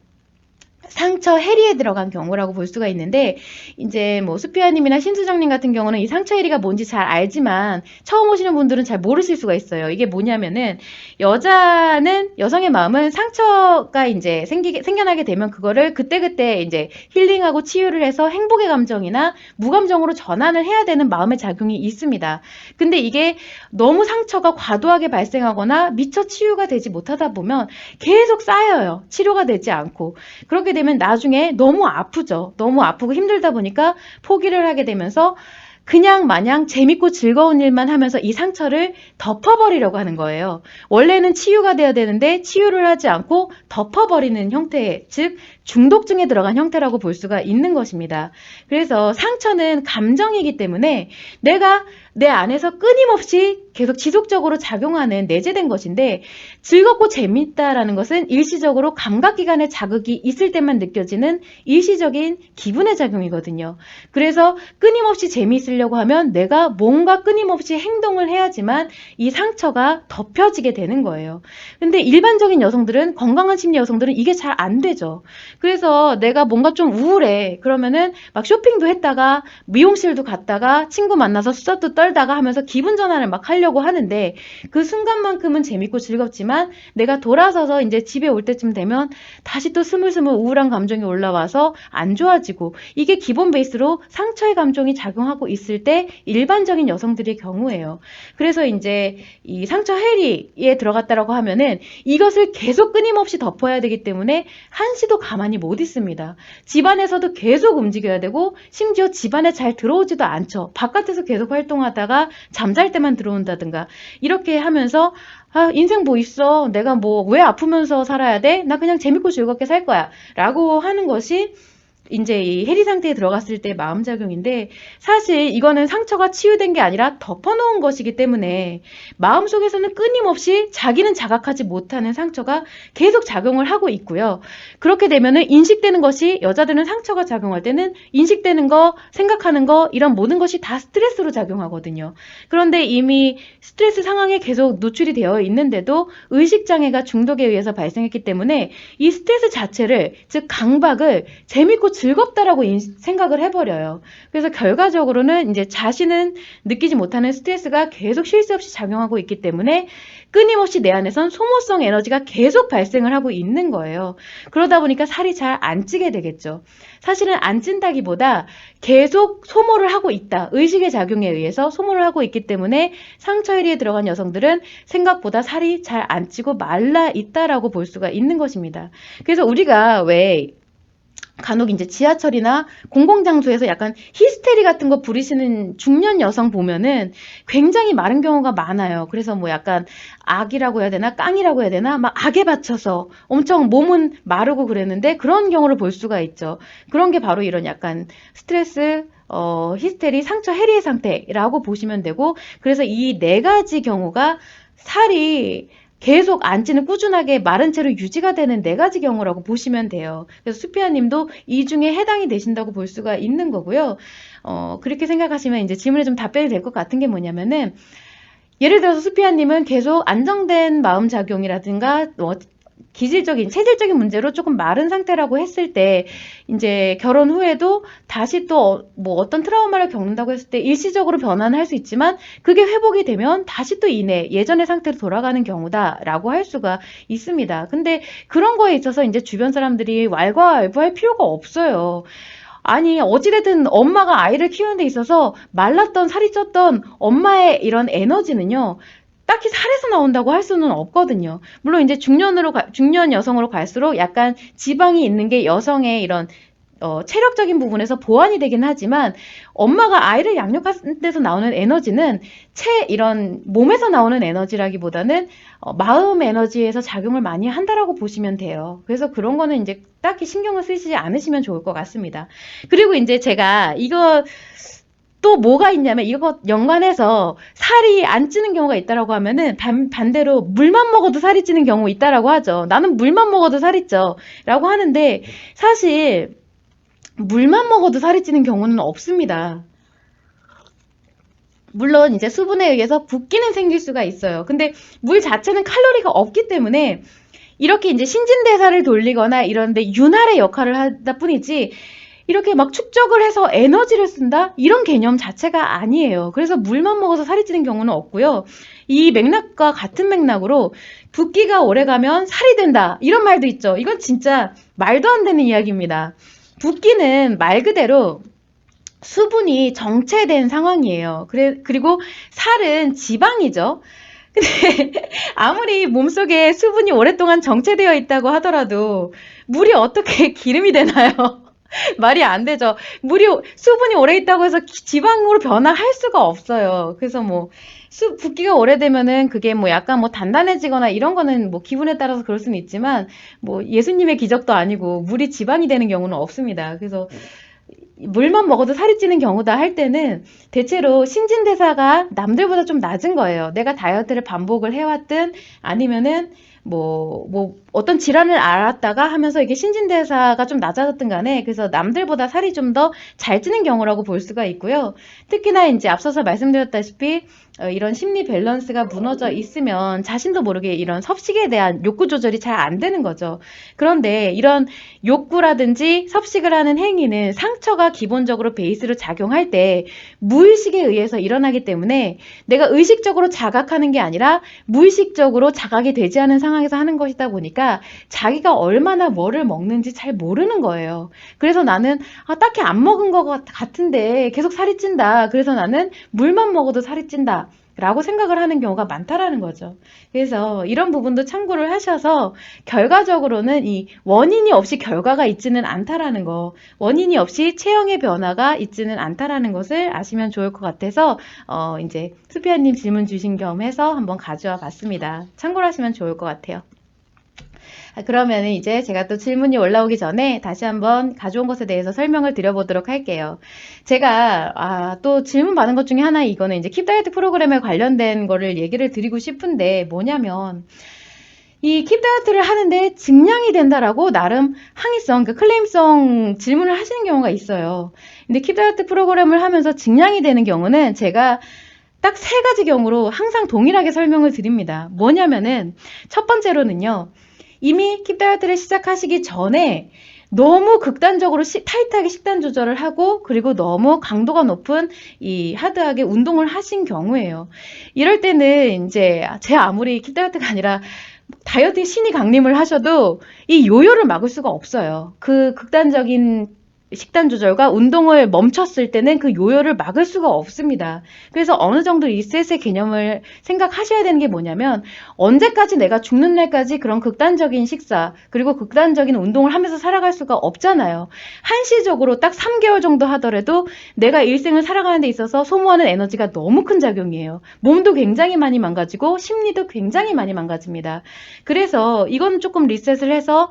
상처 해리에 들어간 경우라고 볼 수가 있는데 이제 뭐 수피아님이나 신수정님 같은 경우는 이 상처 해리가 뭔지 잘 알지만 처음 오시는 분들은 잘 모르실 수가 있어요. 이게 뭐냐면은 여성의 마음은 상처가 이제 생겨나게 되면 그거를 그때그때 이제 힐링하고 치유를 해서 행복의 감정이나 무감정으로 전환을 해야 되는 마음의 작용이 있습니다. 근데 이게 너무 상처가 과도하게 발생하거나 미처 치유가 되지 못하다 보면 계속 쌓여요. 치료가 되지 않고. 그렇게 되면 나중에 너무 아프죠. 너무 아프고 힘들다 보니까 포기를 하게 되면서 그냥 마냥 재밌고 즐거운 일만 하면서 이 상처를 덮어버리려고 하는 거예요. 원래는 치유가 돼야 되는데 치유를 하지 않고 덮어버리는 형태, 즉 중독증에 들어간 형태라고 볼 수가 있는 것입니다. 그래서 상처는 감정이기 때문에 내가 내 안에서 끊임없이 계속 지속적으로 작용하는 내재된 것인데 즐겁고 재밌다라는 것은 일시적으로 감각기관의 자극이 있을 때만 느껴지는 일시적인 기분의 작용이거든요. 그래서 끊임없이 재미있으려고 하면 내가 뭔가 끊임없이 행동을 해야지만 이 상처가 덮여지게 되는 거예요. 근데 일반적인 여성들은, 건강한 심리 여성들은 이게 잘 안 되죠. 그래서 내가 뭔가 좀 우울해. 그러면은 막 쇼핑도 했다가 미용실도 갔다가 친구 만나서 수다도 떨다가 하면서 기분 전환을 막 하려고 하는데 그 순간만큼은 재밌고 즐겁지만 내가 돌아서서 이제 집에 올 때쯤 되면 다시 또 스물스물 우울한 감정이 올라와서 안 좋아지고, 이게 기본 베이스로 상처의 감정이 작용하고 있을 때 일반적인 여성들의 경우예요. 그래서 이제 이 상처 해리에 들어갔다라고 하면은 이것을 계속 끊임없이 덮어야 되기 때문에 한시도 가만히 못 있습니다. 집안에서도 계속 움직여야 되고 심지어 집안에 잘 들어오지도 않죠. 바깥에서 계속 활동하다가 잠잘 때만 들어온다든가 이렇게 하면서 아, 인생 뭐 있어? 내가 뭐 왜 아프면서 살아야 돼? 나 그냥 재밌고 즐겁게 살 거야. 라고 하는 것이 이제 이 해리 상태에 들어갔을 때 마음작용인데, 사실 이거는 상처가 치유된 게 아니라 덮어놓은 것이기 때문에 마음속에서는 끊임없이 자기는 자각하지 못하는 상처가 계속 작용을 하고 있고요. 그렇게 되면은 인식되는 것이, 여자들은 상처가 작용할 때는 인식되는 거, 생각하는 거, 이런 모든 것이 다 스트레스로 작용하거든요. 그런데 이미 스트레스 상황에 계속 노출이 되어 있는데도 의식장애가 중독에 의해서 발생했기 때문에 이 스트레스 자체를, 즉 강박을 재밌고 즐겁다라고 생각을 해버려요. 그래서 결과적으로는 이제 자신은 느끼지 못하는 스트레스가 계속 쉴 새 없이 작용하고 있기 때문에 끊임없이 내 안에선 소모성 에너지가 계속 발생을 하고 있는 거예요. 그러다 보니까 살이 잘 안 찌게 되겠죠. 사실은 안 찐다기보다 계속 소모를 하고 있다. 의식의 작용에 의해서 소모를 하고 있기 때문에 상처1위에 들어간 여성들은 생각보다 살이 잘 안 찌고 말라 있다라고 볼 수가 있는 것입니다. 그래서 우리가 왜 간혹 이제 지하철이나 공공장소에서 약간 히스테리 같은 거 부리시는 중년 여성 보면은 굉장히 마른 경우가 많아요. 그래서 뭐 약간 악이라고 해야 되나 깡이라고 해야 되나 막 악에 받쳐서 엄청 몸은 마르고 그랬는데 그런 경우를 볼 수가 있죠. 그런 게 바로 이런 약간 스트레스, 히스테리, 상처 해리의 상태라고 보시면 되고, 그래서 이 네 가지 경우가 살이 계속 안 찌는, 꾸준하게 마른 채로 유지가 되는 네 가지 경우라고 보시면 돼요. 그래서 수피아 님도 이 중에 해당이 되신다고 볼 수가 있는 거고요. 그렇게 생각하시면 이제 질문에 좀 답변이 될 것 같은 게 뭐냐면은, 예를 들어서 수피아 님은 계속 안정된 마음작용이라든가 기질적인, 체질적인 문제로 조금 마른 상태라고 했을 때, 이제 결혼 후에도 다시 또 뭐 어떤 트라우마를 겪는다고 했을 때 일시적으로 변화는 할 수 있지만, 그게 회복이 되면 다시 또 이내 예전의 상태로 돌아가는 경우다라고 할 수가 있습니다. 근데 그런 거에 있어서 이제 주변 사람들이 왈가왈부할 필요가 없어요. 아니, 어찌됐든 엄마가 아이를 키우는 데 있어서 말랐던 살이 쪘던 엄마의 이런 에너지는요, 딱히 살에서 나온다고 할 수는 없거든요. 물론 이제 중년 여성으로 갈수록 약간 지방이 있는 게 여성의 이런 체력적인 부분에서 보완이 되긴 하지만, 엄마가 아이를 양육하는 데서 나오는 에너지는 이런 몸에서 나오는 에너지라기보다는 마음 에너지에서 작용을 많이 한다라고 보시면 돼요. 그래서 그런 거는 이제 딱히 신경을 쓰시지 않으시면 좋을 것 같습니다. 그리고 이제 제가 이거 또 뭐가 있냐면, 이거 연관해서 살이 안 찌는 경우가 있다라고 하면은 반대로 물만 먹어도 살이 찌는 경우 있다라고 하죠. 나는 물만 먹어도 살이 쪄 라고 하는데, 사실 물만 먹어도 살이 찌는 경우는 없습니다. 물론 이제 수분에 의해서 붓기는 생길 수가 있어요. 근데 물 자체는 칼로리가 없기 때문에 이렇게 이제 신진대사를 돌리거나 이런데 윤활의 역할을 하다 뿐이지, 이렇게 막 축적을 해서 에너지를 쓴다? 이런 개념 자체가 아니에요. 그래서 물만 먹어서 살이 찌는 경우는 없고요. 이 맥락과 같은 맥락으로 붓기가 오래가면 살이 된다, 이런 말도 있죠. 이건 진짜 말도 안 되는 이야기입니다. 붓기는 말 그대로 수분이 정체된 상황이에요. 그리고 살은 지방이죠. 근데 아무리 몸속에 수분이 오랫동안 정체되어 있다고 하더라도 물이 어떻게 기름이 되나요? 말이 안 되죠. 수분이 오래 있다고 해서 지방으로 변화할 수가 없어요. 그래서 뭐, 붓기가 오래되면은 그게 뭐 약간 뭐 단단해지거나 이런 거는 뭐 기분에 따라서 그럴 수는 있지만, 뭐 예수님의 기적도 아니고 물이 지방이 되는 경우는 없습니다. 그래서 물만 먹어도 살이 찌는 경우다 할 때는 대체로 신진대사가 남들보다 좀 낮은 거예요. 내가 다이어트를 반복을 해왔든 아니면은 뭐 어떤 질환을 앓았다가 하면서 이게 신진대사가 좀 낮아졌든 간에, 그래서 남들보다 살이 좀 더 잘 찌는 경우라고 볼 수가 있고요. 특히나 이제 앞서서 말씀드렸다시피 이런 심리 밸런스가 무너져 있으면 자신도 모르게 이런 섭식에 대한 욕구 조절이 잘 안 되는 거죠. 그런데 이런 욕구라든지 섭식을 하는 행위는 상처가 기본적으로 베이스로 작용할 때 무의식에 의해서 일어나기 때문에, 내가 의식적으로 자각하는 게 아니라 무의식적으로 자각이 되지 않은 상황에서 하는 것이다 보니까 자기가 얼마나 뭐를 먹는지 잘 모르는 거예요. 그래서 나는 딱히 안 먹은 것 같은데 계속 살이 찐다, 그래서 나는 물만 먹어도 살이 찐다 라고 생각을 하는 경우가 많다라는 거죠. 그래서 이런 부분도 참고를 하셔서 결과적으로는 이 원인이 없이 결과가 있지는 않다라는 거, 원인이 없이 체형의 변화가 있지는 않다라는 것을 아시면 좋을 것 같아서 이제 수피아님 질문 주신 겸 해서 한번 가져와 봤습니다. 참고를 하시면 좋을 것 같아요. 그러면 이제 제가 또 질문이 올라오기 전에 다시 한번 가져온 것에 대해서 설명을 드려보도록 할게요. 제가 또 질문 받은 것 중에 하나, 이거는 이제 킵 다이어트 프로그램에 관련된 거를 얘기를 드리고 싶은데, 뭐냐면 이 킵 다이어트를 하는데 증량이 된다라고 나름 항의성, 그러니까 클레임성 질문을 하시는 경우가 있어요. 근데 킵 다이어트 프로그램을 하면서 증량이 되는 경우는 제가 딱 세 가지 경우로 항상 동일하게 설명을 드립니다. 뭐냐면은 첫 번째로는요. 이미 킵 다이어트를 시작하시기 전에 너무 극단적으로 타이트하게 식단 조절을 하고 그리고 너무 강도가 높은 이 하드하게 운동을 하신 경우에요. 이럴 때는 이제 제 아무리 킵 다이어트가 아니라 다이어트의 신이 강림을 하셔도 이 요요를 막을 수가 없어요. 그 극단적인 식단 조절과 운동을 멈췄을 때는 그 요요를 막을 수가 없습니다. 그래서 어느 정도 리셋의 개념을 생각하셔야 되는 게 뭐냐면 언제까지 내가 죽는 날까지 그런 극단적인 식사 그리고 극단적인 운동을 하면서 살아갈 수가 없잖아요. 한시적으로 딱 3개월 정도 하더라도 내가 일생을 살아가는 데 있어서 소모하는 에너지가 너무 큰 작용이에요. 몸도 굉장히 많이 망가지고 심리도 굉장히 많이 망가집니다. 그래서 이건 조금 리셋을 해서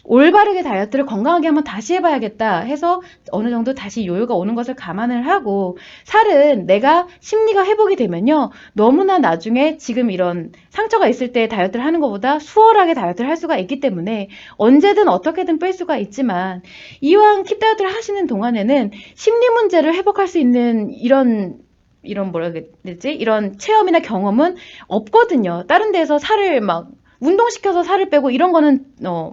올바르게 다이어트를 건강하게 한번 다시 해봐야겠다 해서 어느 정도 다시 요요가 오는 것을 감안을 하고 살은 내가 심리가 회복이 되면요. 너무나 나중에 지금 이런 상처가 있을 때 다이어트를 하는 것보다 수월하게 다이어트를 할 수가 있기 때문에 언제든 어떻게든 뺄 수가 있지만 이왕 킵 다이어트를 하시는 동안에는 심리 문제를 회복할 수 있는 이런 뭐라 그래야 되지? 이런 체험이나 경험은 없거든요. 다른 데서 살을 막 운동시켜서 살을 빼고 이런 거는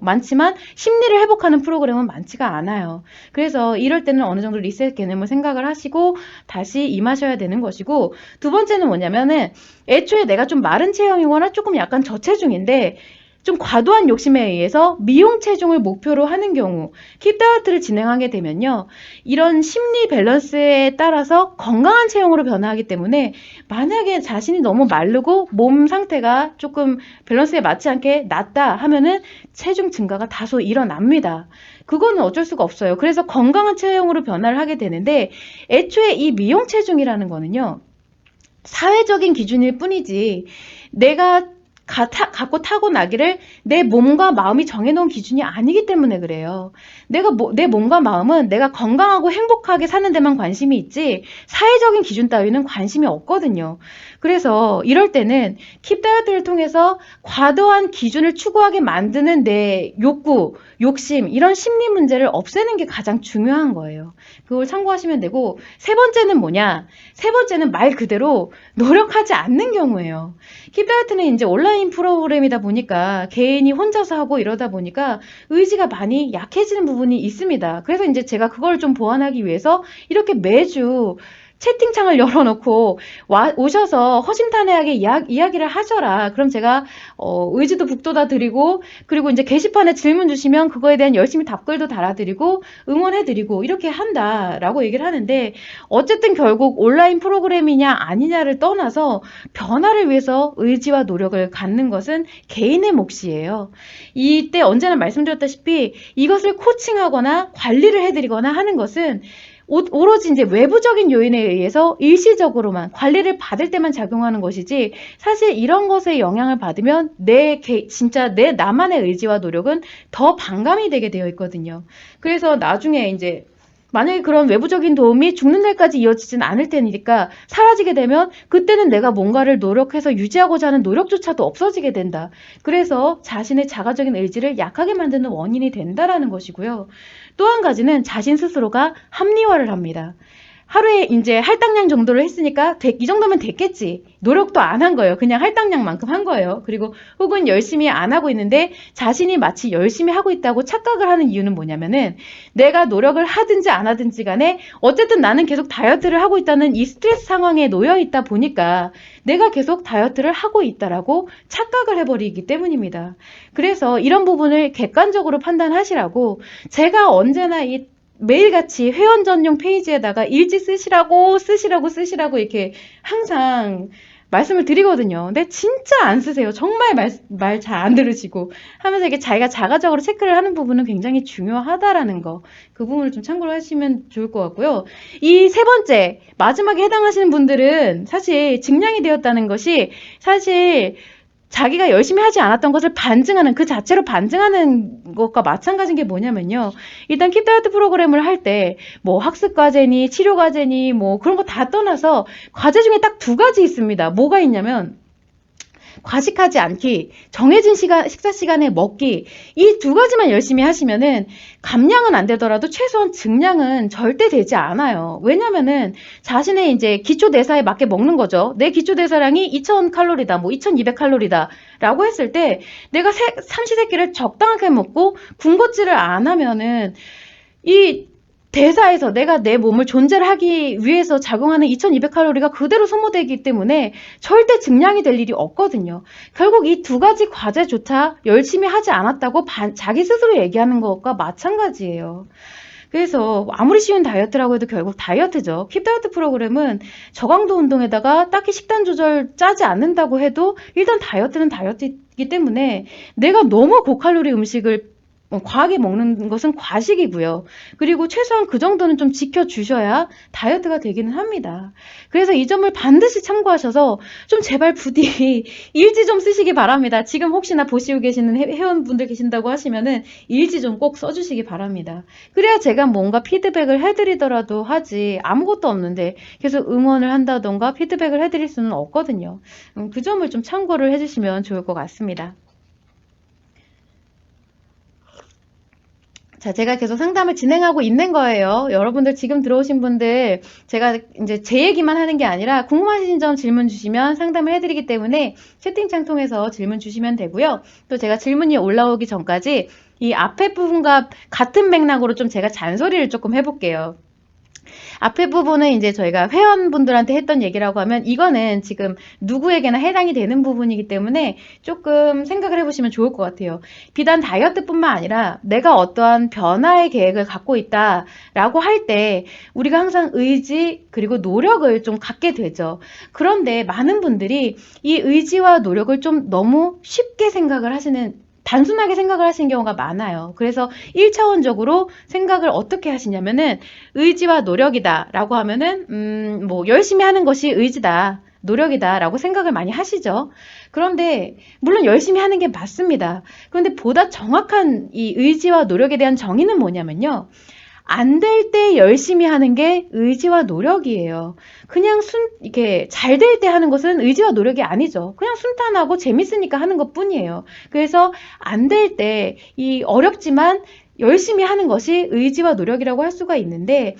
많지만 심리를 회복하는 프로그램은 많지가 않아요. 그래서 이럴 때는 어느 정도 리셋 개념을 생각을 하시고 다시 임하셔야 되는 것이고 두 번째는 뭐냐면은 애초에 내가 좀 마른 체형이거나 조금 약간 저체중인데 좀 과도한 욕심에 의해서 미용 체중을 목표로 하는 경우 킵 다이어트를 진행하게 되면요. 이런 심리 밸런스에 따라서 건강한 체형으로 변화하기 때문에 만약에 자신이 너무 마르고 몸 상태가 조금 밸런스에 맞지 않게 낮다 하면은 체중 증가가 다소 일어납니다. 그거는 어쩔 수가 없어요. 그래서 건강한 체형으로 변화를 하게 되는데 애초에 이 미용 체중이라는 거는요. 사회적인 기준일 뿐이지 내가 갖고 타고나기를 내 몸과 마음이 정해놓은 기준이 아니기 때문에 그래요. 내 몸과 마음은 내가 건강하고 행복하게 사는 데만 관심이 있지 사회적인 기준 따위는 관심이 없거든요. 그래서 이럴 때는 킵 다이어트를 통해서 과도한 기준을 추구하게 만드는 내 욕구, 욕심 이런 심리 문제를 없애는 게 가장 중요한 거예요. 그걸 참고하시면 되고 세 번째는 뭐냐? 세 번째는 말 그대로 노력하지 않는 경우예요. 킵 다이어트는 이제 온라인 프로그램이다 보니까 개인이 혼자서 하고 이러다 보니까 의지가 많이 약해지는 부분이 있습니다. 그래서 이제 제가 그걸 좀 보완하기 위해서 이렇게 매주 채팅창을 열어놓고 오셔서 허심탄회하게 이야기를 하셔라. 그럼 제가 의지도 북돋아 드리고 그리고 이제 게시판에 질문 주시면 그거에 대한 열심히 답글도 달아드리고 응원해드리고 이렇게 한다라고 얘기를 하는데 어쨌든 결국 온라인 프로그램이냐 아니냐를 떠나서 변화를 위해서 의지와 노력을 갖는 것은 개인의 몫이에요. 이때 언제나 말씀드렸다시피 이것을 코칭하거나 관리를 해드리거나 하는 것은 오로지 이제 외부적인 요인에 의해서 일시적으로만 관리를 받을 때만 작용하는 것이지 사실 이런 것에 영향을 받으면 진짜 내 나만의 의지와 노력은 더 반감이 되게 되어 있거든요. 그래서 나중에 이제 만약에 그런 외부적인 도움이 죽는 날까지 이어지진 않을 테니까 사라지게 되면 그때는 내가 뭔가를 노력해서 유지하고자 하는 노력조차도 없어지게 된다. 그래서 자신의 자가적인 의지를 약하게 만드는 원인이 된다라는 것이고요. 또 한 가지는 자신 스스로가 합리화를 합니다. 하루에 이제 할당량 정도를 했으니까 이 정도면 됐겠지. 노력도 안 한 거예요. 그냥 할당량만큼 한 거예요. 그리고 혹은 열심히 안 하고 있는데 자신이 마치 열심히 하고 있다고 착각을 하는 이유는 뭐냐면은 내가 노력을 하든지 안 하든지 간에 어쨌든 나는 계속 다이어트를 하고 있다는 이 스트레스 상황에 놓여 있다 보니까 내가 계속 다이어트를 하고 있다라고 착각을 해버리기 때문입니다. 그래서 이런 부분을 객관적으로 판단하시라고 제가 언제나 매일같이 회원 전용 페이지에다가 일지 쓰시라고 이렇게 항상 말씀을 드리거든요. 근데 진짜 안 쓰세요. 정말 말 잘 안 들으시고 하면서 이게 자기가 자가적으로 체크를 하는 부분은 굉장히 중요하다라는 거. 그 부분을 좀 참고로 하시면 좋을 것 같고요. 이 세 번째, 마지막에 해당하시는 분들은 사실 증량이 되었다는 것이 사실 자기가 열심히 하지 않았던 것을 반증하는 그 자체로 반증하는 것과 마찬가지인 게 뭐냐면요. 일단 킵 다이어트 프로그램을 할 때 뭐 학습 과제니 치료 과제니 뭐 그런 거 다 떠나서 과제 중에 딱 두 가지 있습니다. 뭐가 있냐면 과식하지 않기, 정해진 식사 시간에 먹기, 이 두 가지만 열심히 하시면은 감량은 안 되더라도 최소한 증량은 절대 되지 않아요. 왜냐면은 자신의 이제 기초 대사에 맞게 먹는 거죠. 내 기초 대사량이 2000칼로리다, 뭐 2200칼로리다 라고 했을 때 내가 삼시세끼를 적당하게 먹고 군것질을 안 하면은 이 대사에서 내가 내 몸을 존재를 하기 위해서 작용하는 2200칼로리가 그대로 소모되기 때문에 절대 증량이 될 일이 없거든요. 결국 이 두 가지 과제조차 열심히 하지 않았다고 자기 스스로 얘기하는 것과 마찬가지예요. 그래서 아무리 쉬운 다이어트라고 해도 결국 다이어트죠. 킵 다이어트 프로그램은 저강도 운동에다가 딱히 식단 조절 짜지 않는다고 해도 일단 다이어트는 다이어트이기 때문에 내가 너무 고칼로리 음식을 과하게 먹는 것은 과식이고요. 그리고 최소한 그 정도는 좀 지켜주셔야 다이어트가 되기는 합니다. 그래서 이 점을 반드시 참고하셔서 좀 제발 부디 일지 좀 쓰시기 바랍니다. 지금 혹시나 보시고 계시는 회원분들 계신다고 하시면은 일지 좀 꼭 써주시기 바랍니다. 그래야 제가 뭔가 피드백을 해드리더라도 하지 아무것도 없는데 계속 응원을 한다던가 피드백을 해드릴 수는 없거든요. 그 점을 좀 참고를 해주시면 좋을 것 같습니다. 자, 제가 계속 상담을 진행하고 있는 거예요. 여러분들 지금 들어오신 분들 제가 이제 제 얘기만 하는 게 아니라 궁금하신 점 질문 주시면 상담을 해드리기 때문에 채팅창 통해서 질문 주시면 되고요. 또 제가 질문이 올라오기 전까지 이 앞에 부분과 같은 맥락으로 좀 제가 잔소리를 조금 해볼게요. 앞에 부분은 이제 저희가 회원분들한테 했던 얘기라고 하면 이거는 지금 누구에게나 해당이 되는 부분이기 때문에 조금 생각을 해보시면 좋을 것 같아요. 비단 다이어트뿐만 아니라 내가 어떠한 변화의 계획을 갖고 있다라고 할 때 우리가 항상 의지 그리고 노력을 좀 갖게 되죠. 그런데 많은 분들이 이 의지와 노력을 좀 너무 쉽게 생각을 하시는 단순하게 생각을 하시는 경우가 많아요. 그래서 1차원적으로 생각을 어떻게 하시냐면은 의지와 노력이다 라고 하면은 뭐 열심히 하는 것이 의지다. 노력이다 라고 생각을 많이 하시죠. 그런데 물론 열심히 하는 게 맞습니다. 그런데 보다 정확한 이 의지와 노력에 대한 정의는 뭐냐면요. 안 될 때 열심히 하는 게 의지와 노력이에요. 그냥 이렇게 잘 될 때 하는 것은 의지와 노력이 아니죠. 그냥 순탄하고 재밌으니까 하는 것 뿐이에요. 그래서 안 될 때 이 어렵지만 열심히 하는 것이 의지와 노력이라고 할 수가 있는데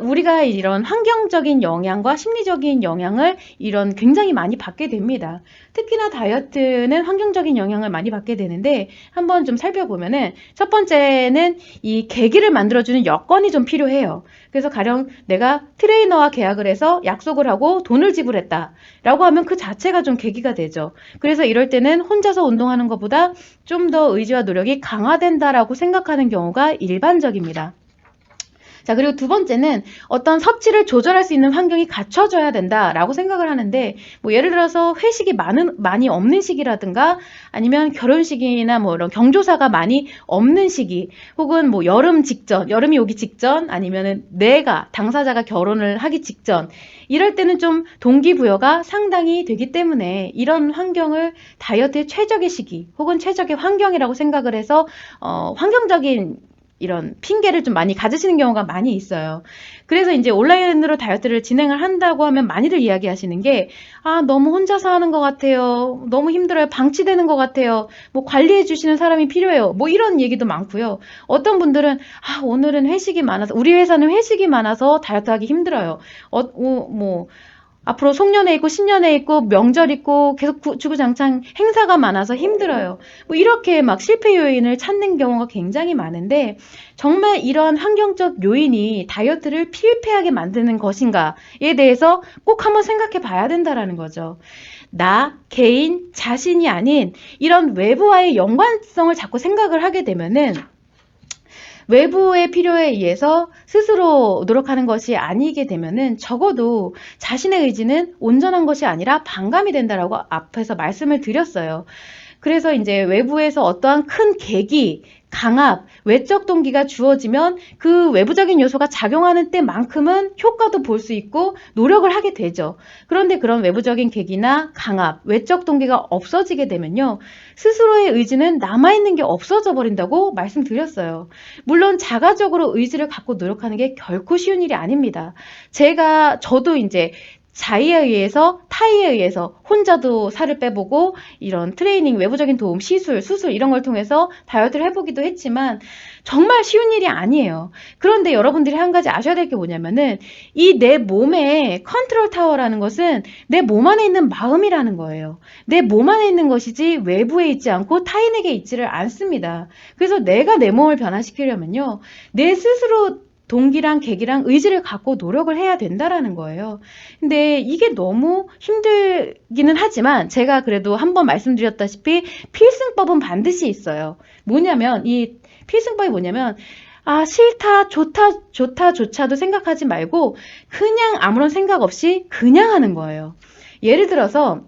우리가 이런 환경적인 영향과 심리적인 영향을 이런 굉장히 많이 받게 됩니다. 특히나 다이어트는 환경적인 영향을 많이 받게 되는데 한번 좀 살펴보면은 첫 번째는 이 계기를 만들어주는 여건이 좀 필요해요. 그래서 가령 내가 트레이너와 계약을 해서 약속을 하고 돈을 지불했다 라고 하면 그 자체가 좀 계기가 되죠. 그래서 이럴 때는 혼자서 운동하는 것보다 좀 더 의지와 노력이 강화된다라고 생각하는 경우가 일반적입니다. 자, 그리고 두 번째는 어떤 섭취를 조절할 수 있는 환경이 갖춰져야 된다라고 생각을 하는데, 뭐 예를 들어서 회식이 많이 없는 시기라든가 아니면 결혼식이나 뭐 이런 경조사가 많이 없는 시기, 혹은 뭐 여름이 오기 직전, 아니면은 당사자가 결혼을 하기 직전, 이럴 때는 좀 동기부여가 상당히 되기 때문에 이런 환경을 다이어트의 최적의 시기 혹은 최적의 환경이라고 생각을 해서 환경적인 이런 핑계를 좀 많이 가지시는 경우가 많이 있어요. 그래서 이제 온라인으로 다이어트를 진행을 한다고 하면 많이들 이야기하시는 게, 너무 혼자서 하는 것 같아요. 너무 힘들어요. 방치되는 것 같아요. 뭐 관리해 주시는 사람이 필요해요. 뭐 이런 얘기도 많고요. 어떤 분들은, 오늘은 회식이 많아서, 우리 회사는 회식이 많아서 다이어트 하기 힘들어요. 앞으로 송년회 있고 신년회 있고 명절 있고 계속 주구장창 행사가 많아서 힘들어요. 뭐 이렇게 막 실패 요인을 찾는 경우가 굉장히 많은데 정말 이러한 환경적 요인이 다이어트를 실패하게 만드는 것인가에 대해서 꼭 한번 생각해 봐야 된다라는 거죠. 나, 개인, 자신이 아닌 이런 외부와의 연관성을 자꾸 생각을 하게 되면은 외부의 필요에 의해서 스스로 노력하는 것이 아니게 되면은 적어도 자신의 의지는 온전한 것이 아니라 반감이 된다라고 앞에서 말씀을 드렸어요. 그래서 이제 외부에서 어떠한 큰 계기, 강압, 외적 동기가 주어지면 그 외부적인 요소가 작용하는 때만큼은 효과도 볼 수 있고 노력을 하게 되죠. 그런데 그런 외부적인 계기나 강압, 외적 동기가 없어지게 되면요. 스스로의 의지는 남아있는 게 없어져 버린다고 말씀드렸어요. 물론 자가적으로 의지를 갖고 노력하는 게 결코 쉬운 일이 아닙니다. 저도 이제 자의에 의해서, 타의에 의해서 혼자도 살을 빼보고 이런 트레이닝, 외부적인 도움, 시술, 수술 이런 걸 통해서 다이어트를 해보기도 했지만 정말 쉬운 일이 아니에요. 그런데 여러분들이 한 가지 아셔야 될 게 뭐냐면은 이 내 몸의 컨트롤 타워라는 것은 내 몸 안에 있는 마음이라는 거예요. 내 몸 안에 있는 것이지 외부에 있지 않고 타인에게 있지를 않습니다. 그래서 내가 내 몸을 변화시키려면요. 내 스스로 동기랑 계기랑 의지를 갖고 노력을 해야 된다라는 거예요. 근데 이게 너무 힘들기는 하지만 제가 그래도 한번 말씀드렸다시피 필승법은 반드시 있어요. 뭐냐면 이 필승법이 뭐냐면 아, 싫다, 좋다, 좋다조차도 생각하지 말고 그냥 아무런 생각 없이 그냥 하는 거예요. 예를 들어서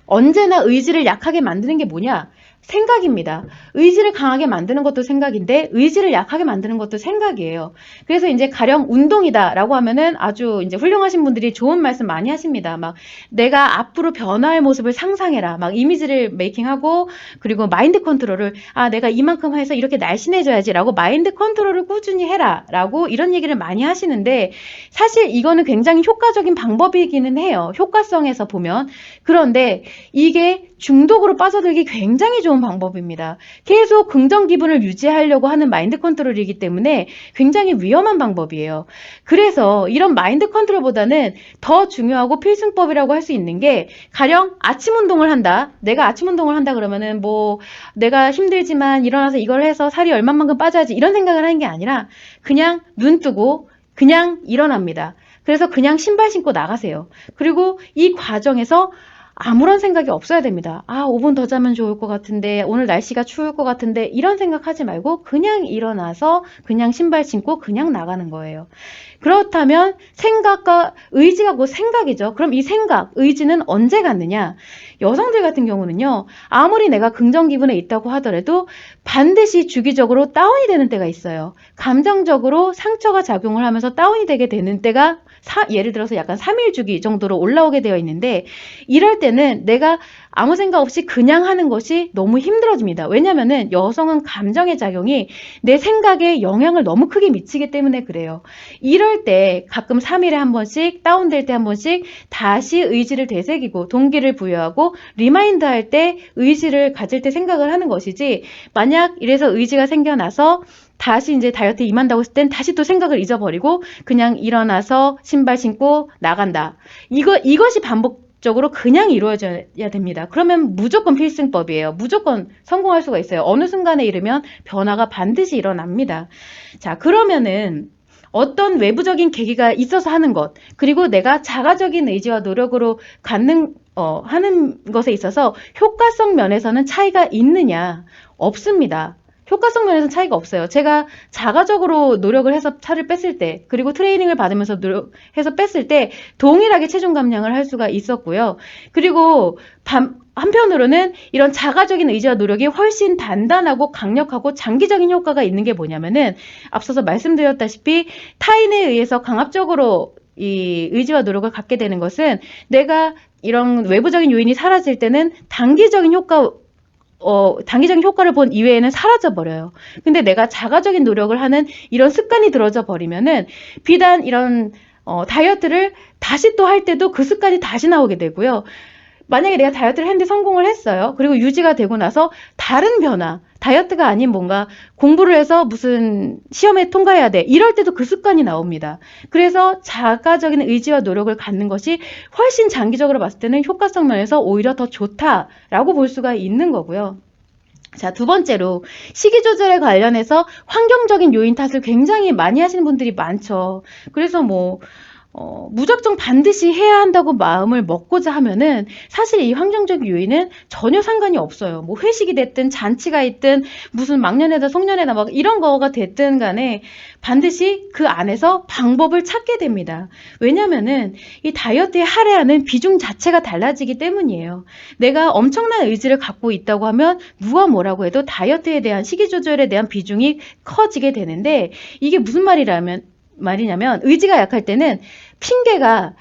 언제나 의지를 약하게 만드는 게 뭐냐? 생각입니다. 의지를 강하게 만드는 것도 생각인데 의지를 약하게 만드는 것도 생각이에요. 그래서 이제 가령 운동이다라고 하면은 아주 이제 훌륭하신 분들이 좋은 말씀 많이 하십니다. 막 내가 앞으로 변화할 모습을 상상해라. 막 이미지를 메이킹하고 그리고 마인드 컨트롤을 아 내가 이만큼 해서 이렇게 날씬해져야지라고 마인드 컨트롤을 꾸준히 해라라고 이런 얘기를 많이 하시는데 사실 이거는 굉장히 효과적인 방법이기는 해요. 효과성에서 보면. 그런데 이게 중독으로 빠져들기 굉장히 좋은 방법입니다. 계속 긍정 기분을 유지하려고 하는 마인드 컨트롤이기 때문에 굉장히 위험한 방법이에요. 그래서 이런 마인드 컨트롤보다는 더 중요하고 필승법이라고 할 수 있는 게 가령 아침 운동을 한다. 내가 아침 운동을 한다 그러면은 뭐 내가 힘들지만 일어나서 이걸 해서 살이 얼마만큼 빠져야지 이런 생각을 하는 게 아니라 그냥 눈 뜨고 그냥 일어납니다. 그래서 그냥 신발 신고 나가세요. 그리고 이 과정에서 아무런 생각이 없어야 됩니다. 아, 5분 더 자면 좋을 것 같은데, 오늘 날씨가 추울 것 같은데, 이런 생각하지 말고 그냥 일어나서 그냥 신발 신고 그냥 나가는 거예요. 그렇다면 생각과 의지가 곧 생각이죠. 그럼 이 생각, 의지는 언제 갖느냐? 여성들 같은 경우는요, 아무리 내가 긍정 기분에 있다고 하더라도 반드시 주기적으로 다운이 되는 때가 있어요. 감정적으로 상처가 작용을 하면서 다운이 되게 되는 때가 예를 들어서 약간 3일 주기 정도로 올라오게 되어 있는데 이럴 때는 내가 아무 생각 없이 그냥 하는 것이 너무 힘들어집니다. 왜냐면은 여성은 감정의 작용이 내 생각에 영향을 너무 크게 미치기 때문에 그래요. 이럴 때 가끔 3일에 한 번씩 다운될 때 한 번씩 다시 의지를 되새기고 동기를 부여하고 리마인드 할 때 의지를 가질 때 생각을 하는 것이지 만약 이래서 의지가 생겨나서 다시 이제 다이어트에 임한다고 했을 땐 다시 또 생각을 잊어버리고 그냥 일어나서 신발 신고 나간다. 이것이 반복적으로 그냥 이루어져야 됩니다. 그러면 무조건 필승법이에요. 무조건 성공할 수가 있어요. 어느 순간에 이르면 변화가 반드시 일어납니다. 자, 그러면은 어떤 외부적인 계기가 있어서 하는 것, 그리고 내가 자가적인 의지와 노력으로 하는 것에 있어서 효과성 면에서는 차이가 있느냐? 없습니다. 효과성 면에서는 차이가 없어요. 제가 자가적으로 노력을 해서 살을 뺐을 때, 그리고 트레이닝을 받으면서 노력해서 뺐을 때 동일하게 체중 감량을 할 수가 있었고요. 그리고 한편으로는 이런 자가적인 의지와 노력이 훨씬 단단하고 강력하고 장기적인 효과가 있는 게 뭐냐면은 앞서서 말씀드렸다시피 타인에 의해서 강압적으로 이 의지와 노력을 갖게 되는 것은 내가 이런 외부적인 요인이 사라질 때는 단기적인 효과를 본 이외에는 사라져 버려요. 근데 내가 자가적인 노력을 하는 이런 습관이 들어져 버리면은 비단 이런 다이어트를 다시 또 할 때도 그 습관이 다시 나오게 되고요. 만약에 내가 다이어트를 했는데 성공을 했어요. 그리고 유지가 되고 나서 다른 변화, 다이어트가 아닌 뭔가 공부를 해서 무슨 시험에 통과해야 돼. 이럴 때도 그 습관이 나옵니다. 그래서 자가적인 의지와 노력을 갖는 것이 훨씬 장기적으로 봤을 때는 효과성 면에서 오히려 더 좋다라고 볼 수가 있는 거고요. 자, 두 번째로 식이 조절에 관련해서 환경적인 요인 탓을 굉장히 많이 하시는 분들이 많죠. 그래서 무작정 반드시 해야 한다고 마음을 먹고자 하면은 사실 이 환경적 요인은 전혀 상관이 없어요. 뭐 회식이 됐든 잔치가 있든 무슨 막년회다 송년회다 막 이런 거가 됐든 간에 반드시 그 안에서 방법을 찾게 됩니다. 왜냐면은 이 다이어트에 할애하는 비중 자체가 달라지기 때문이에요. 내가 엄청난 의지를 갖고 있다고 하면 누가 뭐라고 해도 다이어트에 대한 식이 조절에 대한 비중이 커지게 되는데 이게 무슨 말이냐면 의지가 약할 때는 핑계가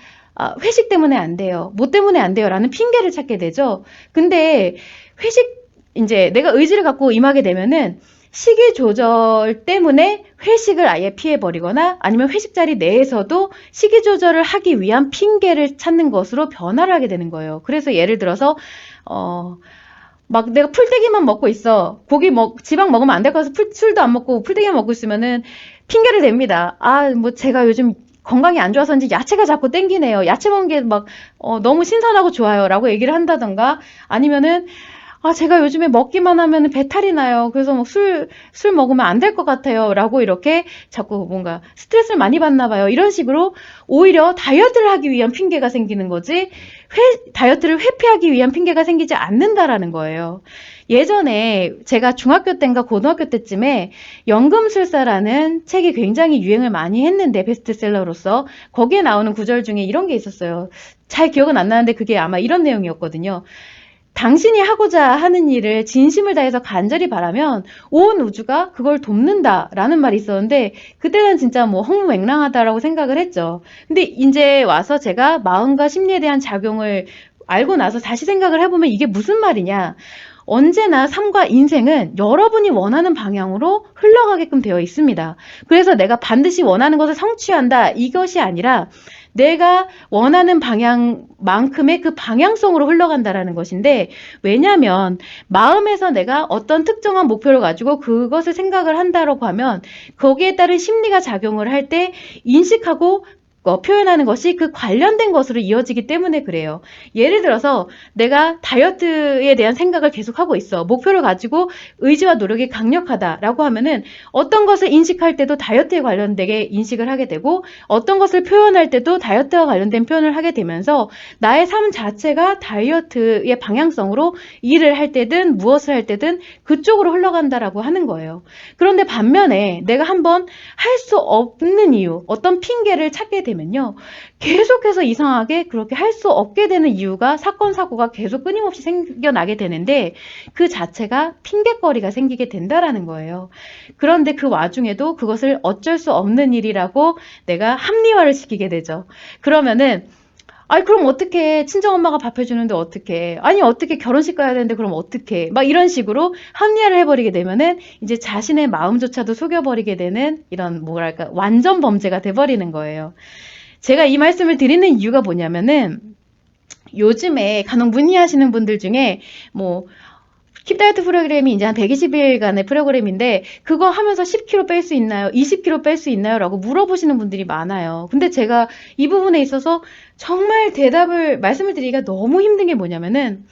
회식 때문에 안 돼요. 뭐 때문에 안 돼요. 라는 핑계를 찾게 되죠. 근데 이제 내가 의지를 갖고 임하게 되면은 식이 조절 때문에 회식을 아예 피해버리거나 아니면 회식 자리 내에서도 식이 조절을 하기 위한 핑계를 찾는 것으로 변화를 하게 되는 거예요. 그래서 예를 들어서 막 내가 풀떼기만 먹고 있어. 지방 먹으면 안 될 것 같아서 술도 안 먹고 풀떼기만 먹고 있으면은 핑계를 댑니다. 뭐 제가 요즘 건강이 안 좋아서인지 야채가 자꾸 땡기네요. 야채 먹는 게 너무 신선하고 좋아요. 라고 얘기를 한다던가 아니면은 제가 요즘에 먹기만 하면 배탈이 나요. 그래서 술 먹으면 안 될 것 같아요. 라고 이렇게 자꾸 뭔가 스트레스를 많이 받나 봐요. 이런 식으로 오히려 다이어트를 하기 위한 핑계가 생기는 거지, 다이어트를 회피하기 위한 핑계가 생기지 않는다라는 거예요. 예전에 제가 중학교 때인가 고등학교 때쯤에 연금술사라는 책이 굉장히 유행을 많이 했는데, 베스트셀러로서 거기에 나오는 구절 중에 이런 게 있었어요. 잘 기억은 안 나는데 그게 아마 이런 내용이었거든요. 당신이 하고자 하는 일을 진심을 다해서 간절히 바라면 온 우주가 그걸 돕는다라는 말이 있었는데, 그때는 진짜 뭐 허무맹랑하다라고 생각을 했죠. 근데 이제 와서 제가 마음과 심리에 대한 작용을 알고 나서 다시 생각을 해보면 이게 무슨 말이냐. 언제나 삶과 인생은 여러분이 원하는 방향으로 흘러가게끔 되어 있습니다. 그래서 내가 반드시 원하는 것을 성취한다, 이것이 아니라 내가 원하는 방향만큼의 그 방향성으로 흘러간다라는 것인데, 왜냐하면 마음에서 내가 어떤 특정한 목표를 가지고 그것을 생각을 한다고 하면 거기에 따른 심리가 작용을 할 때 인식하고 표현하는 것이 그 관련된 것으로 이어지기 때문에 그래요. 예를 들어서 내가 다이어트에 대한 생각을 계속하고 있어. 목표를 가지고 의지와 노력이 강력하다라고 하면은 어떤 것을 인식할 때도 다이어트에 관련되게 인식을 하게 되고, 어떤 것을 표현할 때도 다이어트와 관련된 표현을 하게 되면서 나의 삶 자체가 다이어트의 방향성으로 일을 할 때든 무엇을 할 때든 그쪽으로 흘러간다라고 하는 거예요. 그런데 반면에 내가 한번 할 수 없는 이유, 어떤 핑계를 찾게 되면요, 계속해서 이상하게 그렇게 할 수 없게 되는 이유가, 사건 사고가 계속 끊임없이 생겨나게 되는데 그 자체가 핑계거리가 생기게 된다라는 거예요. 그런데 그 와중에도 그것을 어쩔 수 없는 일이라고 내가 합리화를 시키게 되죠. 그러면은 그럼 어떻게, 친정엄마가 밥 해주는데 어떻게, 아니 어떻게 결혼식 가야 되는데 그럼 어떻게, 막 이런 식으로 합리화를 해버리게 되면은 이제 자신의 마음조차도 속여버리게 되는, 이런 뭐랄까 완전 범죄가 돼버리는 거예요. 제가 이 말씀을 드리는 이유가 뭐냐면은, 요즘에 간혹 문의하시는 분들 중에 뭐 킵다이어트 프로그램이 이제 한 120일간의 프로그램인데 그거 하면서 10kg 뺄 수 있나요? 20kg 뺄 수 있나요? 라고 물어보시는 분들이 많아요. 근데 제가 이 부분에 있어서 정말 말씀을 드리기가 너무 힘든 게 뭐냐면은,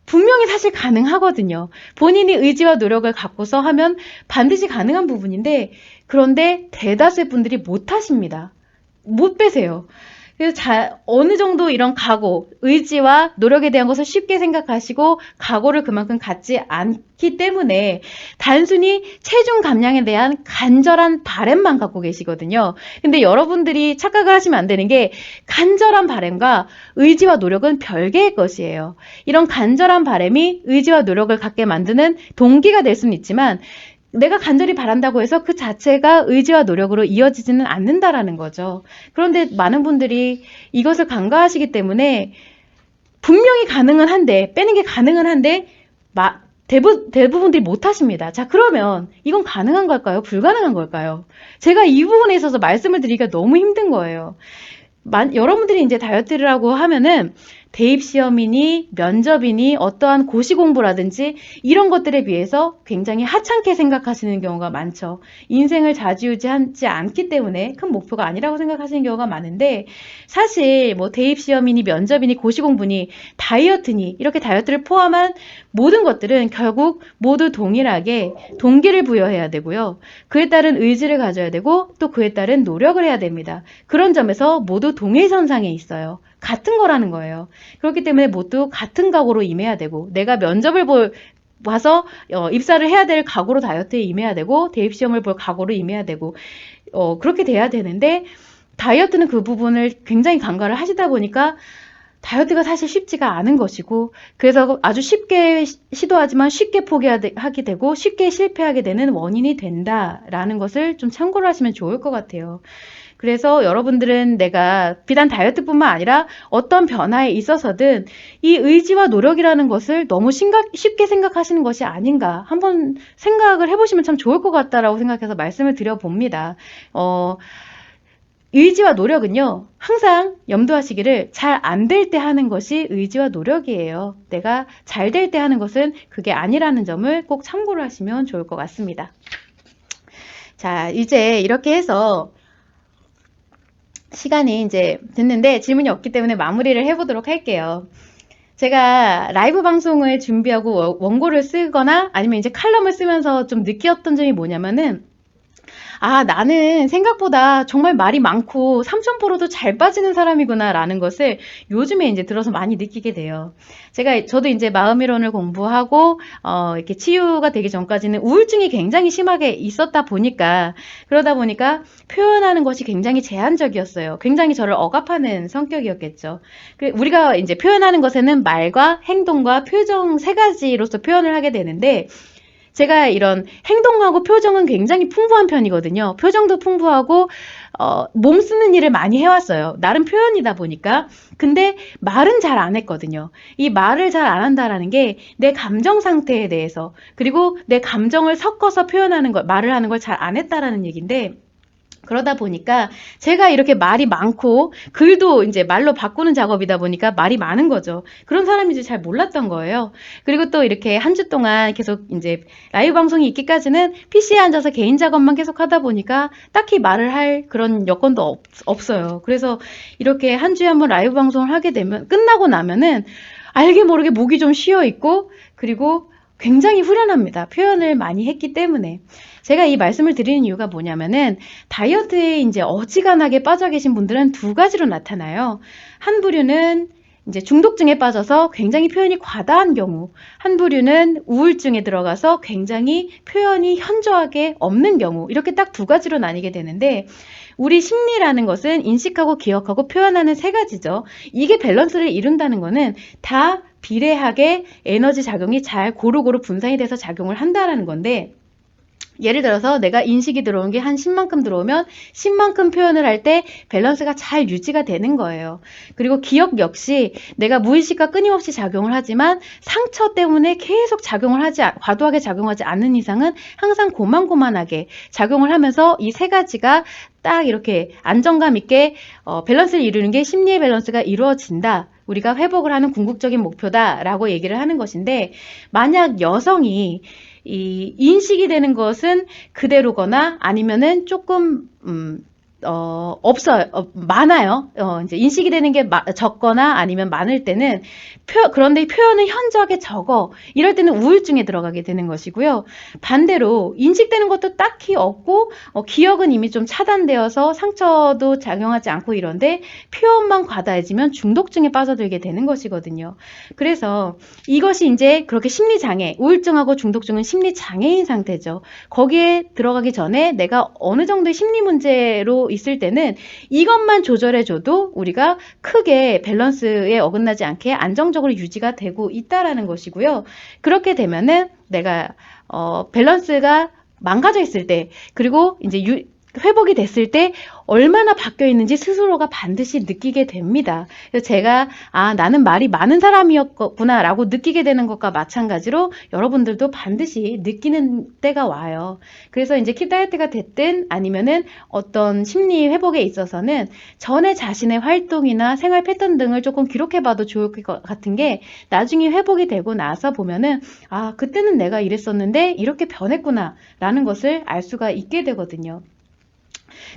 분명히 사실 가능하거든요. 본인이 의지와 노력을 갖고서 하면 반드시 가능한 부분인데, 그런데 대다수의 분들이 못 하십니다. 못 빼세요. 그래서 어느 정도 이런 각오, 의지와 노력에 대한 것을 쉽게 생각하시고 각오를 그만큼 갖지 않기 때문에 단순히 체중 감량에 대한 간절한 바램만 갖고 계시거든요. 근데 여러분들이 착각을 하시면 안 되는 게, 간절한 바램과 의지와 노력은 별개의 것이에요. 이런 간절한 바램이 의지와 노력을 갖게 만드는 동기가 될 수는 있지만, 내가 간절히 바란다고 해서 그 자체가 의지와 노력으로 이어지지는 않는다라는 거죠. 그런데 많은 분들이 이것을 간과하시기 때문에 분명히 가능은 한데, 빼는 게 가능은 한데 대부분들이 못 하십니다. 자, 그러면 이건 가능한 걸까요? 불가능한 걸까요? 제가 이 부분에 있어서 말씀을 드리기가 너무 힘든 거예요. 여러분들이 이제 다이어트를 하고 하면은 대입시험이니 면접이니 어떠한 고시공부라든지 이런 것들에 비해서 굉장히 하찮게 생각하시는 경우가 많죠. 인생을 좌지우지하지 않기 때문에 큰 목표가 아니라고 생각하시는 경우가 많은데, 사실 뭐 대입시험이니 면접이니 고시공부니 다이어트니 이렇게 다이어트를 포함한 모든 것들은 결국 모두 동일하게 동기를 부여해야 되고요. 그에 따른 의지를 가져야 되고 또 그에 따른 노력을 해야 됩니다. 그런 점에서 모두 동일선상에 있어요. 같은 거라는 거예요. 그렇기 때문에 모두 같은 각오로 임해야 되고, 내가 면접을 봐서 입사를 해야 될 각오로 다이어트에 임해야 되고, 대입시험을 볼 각오로 임해야 되고, 그렇게 돼야 되는데, 다이어트는 그 부분을 굉장히 간과를 하시다 보니까 다이어트가 사실 쉽지가 않은 것이고, 그래서 아주 쉽게 시도하지만 쉽게 포기하게 되고 쉽게 실패하게 되는 원인이 된다라는 것을 좀 참고를 하시면 좋을 것 같아요. 그래서 여러분들은 내가 비단 다이어트뿐만 아니라 어떤 변화에 있어서든 이 의지와 노력이라는 것을 너무 쉽게 생각하시는 것이 아닌가 한번 생각을 해보시면 참 좋을 것 같다라고 생각해서 말씀을 드려봅니다. 의지와 노력은요, 항상 염두하시기를 잘 안 될 때 하는 것이 의지와 노력이에요. 내가 잘 될 때 하는 것은 그게 아니라는 점을 꼭 참고를 하시면 좋을 것 같습니다. 자, 이제 이렇게 해서 시간이 이제 됐는데 질문이 없기 때문에 마무리를 해보도록 할게요. 제가 라이브 방송을 준비하고 원고를 쓰거나 아니면 이제 칼럼을 쓰면서 좀 느꼈던 점이 뭐냐면은 나는 생각보다 정말 말이 많고 삼천포로도 잘 빠지는 사람이구나 라는 것을 요즘에 이제 들어서 많이 느끼게 돼요. 저도 이제 마음이론을 공부하고, 이렇게 치유가 되기 전까지는 우울증이 굉장히 심하게 있었다 보니까, 그러다 보니까 표현하는 것이 굉장히 제한적이었어요. 굉장히 저를 억압하는 성격이었겠죠. 우리가 이제 표현하는 것에는 말과 행동과 표정 세 가지로서 표현을 하게 되는데, 제가 이런 행동하고 표정은 굉장히 풍부한 편이거든요. 표정도 풍부하고 몸 쓰는 일을 많이 해왔어요. 나름 표현이다 보니까. 근데 말은 잘 안 했거든요. 이 말을 잘 안 한다라는 게 내 감정 상태에 대해서 그리고 내 감정을 섞어서 표현하는 것, 말을 하는 걸 잘 안 했다라는 얘기인데 그러다 보니까 제가 이렇게 말이 많고 글도 이제 말로 바꾸는 작업이다 보니까 말이 많은 거죠. 그런 사람인지 잘 몰랐던 거예요. 그리고 또 이렇게 한 주 동안 계속 이제 라이브 방송이 있기까지는 PC에 앉아서 개인 작업만 계속 하다 보니까 딱히 말을 할 그런 여건도 없어요. 그래서 이렇게 한 주에 한번 라이브 방송을 하게 되면 끝나고 나면은 알게 모르게 목이 좀 쉬어 있고 그리고 굉장히 후련합니다. 표현을 많이 했기 때문에. 제가 이 말씀을 드리는 이유가 뭐냐면은 다이어트에 이제 어지간하게 빠져 계신 분들은 두 가지로 나타나요. 한 부류는 이제 중독증에 빠져서 굉장히 표현이 과다한 경우, 한 부류는 우울증에 들어가서 굉장히 표현이 현저하게 없는 경우, 이렇게 딱 두 가지로 나뉘게 되는데, 우리 심리라는 것은 인식하고 기억하고 표현하는 세 가지죠. 이게 밸런스를 이룬다는 거는 다 비례하게 에너지 작용이 잘 고루고루 분산이 돼서 작용을 한다라는 건데, 예를 들어서 내가 인식이 들어온 게 한 10만큼 들어오면 10만큼 표현을 할 때 밸런스가 잘 유지가 되는 거예요. 그리고 기억 역시 내가 무의식과 끊임없이 작용을 하지만 상처 때문에 계속 과도하게 작용하지 않는 이상은 항상 고만고만하게 작용을 하면서 이 세 가지가 딱 이렇게 안정감 있게 밸런스를 이루는 게 심리의 밸런스가 이루어진다. 우리가 회복을 하는 궁극적인 목표다라고 얘기를 하는 것인데, 만약 여성이 이 인식이 되는 것은 그대로거나 아니면은 조금 없어요. 많아요. 이제 인식이 되는 게 적거나 아니면 많을 때는 그런데 표현은 현저하게 적어. 이럴 때는 우울증에 들어가게 되는 것이고요. 반대로 인식되는 것도 딱히 없고 기억은 이미 좀 차단되어서 상처도 작용하지 않고 이런데 표현만 과다해지면 중독증에 빠져들게 되는 것이거든요. 그래서 이것이 이제 그렇게 심리장애, 우울증하고 중독증은 심리장애인 상태죠. 거기에 들어가기 전에 내가 어느 정도의 심리 문제로 있을 때는 이것만 조절해줘도 우리가 크게 밸런스에 어긋나지 않게 안정적으로 유지가 되고 있다라는 것이고요. 그렇게 되면은 내가 밸런스가 망가져 있을 때 그리고 이제 회복이 됐을 때 얼마나 바뀌어 있는지 스스로가 반드시 느끼게 됩니다. 그래서 제가 나는 말이 많은 사람이었구나 라고 느끼게 되는 것과 마찬가지로 여러분들도 반드시 느끼는 때가 와요. 그래서 이제 킵 다이어트가 됐든 아니면은 어떤 심리 회복에 있어서는 전에 자신의 활동이나 생활 패턴 등을 조금 기록해봐도 좋을 것 같은 게 나중에 회복이 되고 나서 보면은 그때는 내가 이랬었는데 이렇게 변했구나 라는 것을 알 수가 있게 되거든요.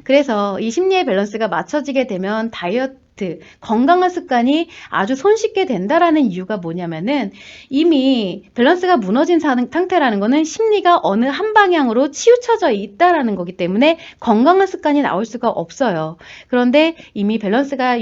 그래서 이 심리의 밸런스가 맞춰지게 되면 다이어트, 건강한 습관이 아주 손쉽게 된다라는 이유가 뭐냐면은 이미 밸런스가 무너진 상태라는 거는 심리가 어느 한 방향으로 치우쳐져 있다라는 거기 때문에 건강한 습관이 나올 수가 없어요. 그런데 이미 밸런스가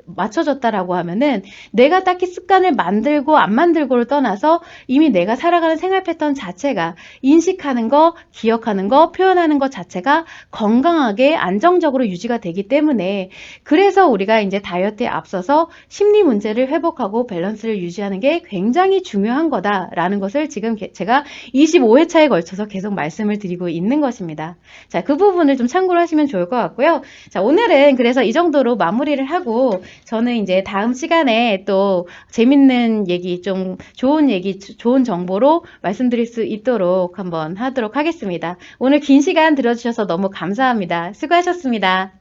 맞춰졌다라고 하면은 내가 딱히 습관을 만들고 안 만들고를 떠나서 이미 내가 살아가는 생활 패턴 자체가 인식하는 거, 기억하는 거, 표현하는 것 자체가 건강하게 안정적으로 유지가 되기 때문에 그래서 우리가 제가 이제 다이어트에 앞서서 심리 문제를 회복하고 밸런스를 유지하는 게 굉장히 중요한 거다라는 것을 지금 제가 25회차에 걸쳐서 계속 말씀을 드리고 있는 것입니다. 자, 그 부분을 좀 참고를 하시면 좋을 것 같고요. 자, 오늘은 그래서 이 정도로 마무리를 하고 저는 이제 다음 시간에 또 재밌는 얘기, 좀 좋은 얘기, 좋은 정보로 말씀드릴 수 있도록 한번 하도록 하겠습니다. 오늘 긴 시간 들어주셔서 너무 감사합니다. 수고하셨습니다.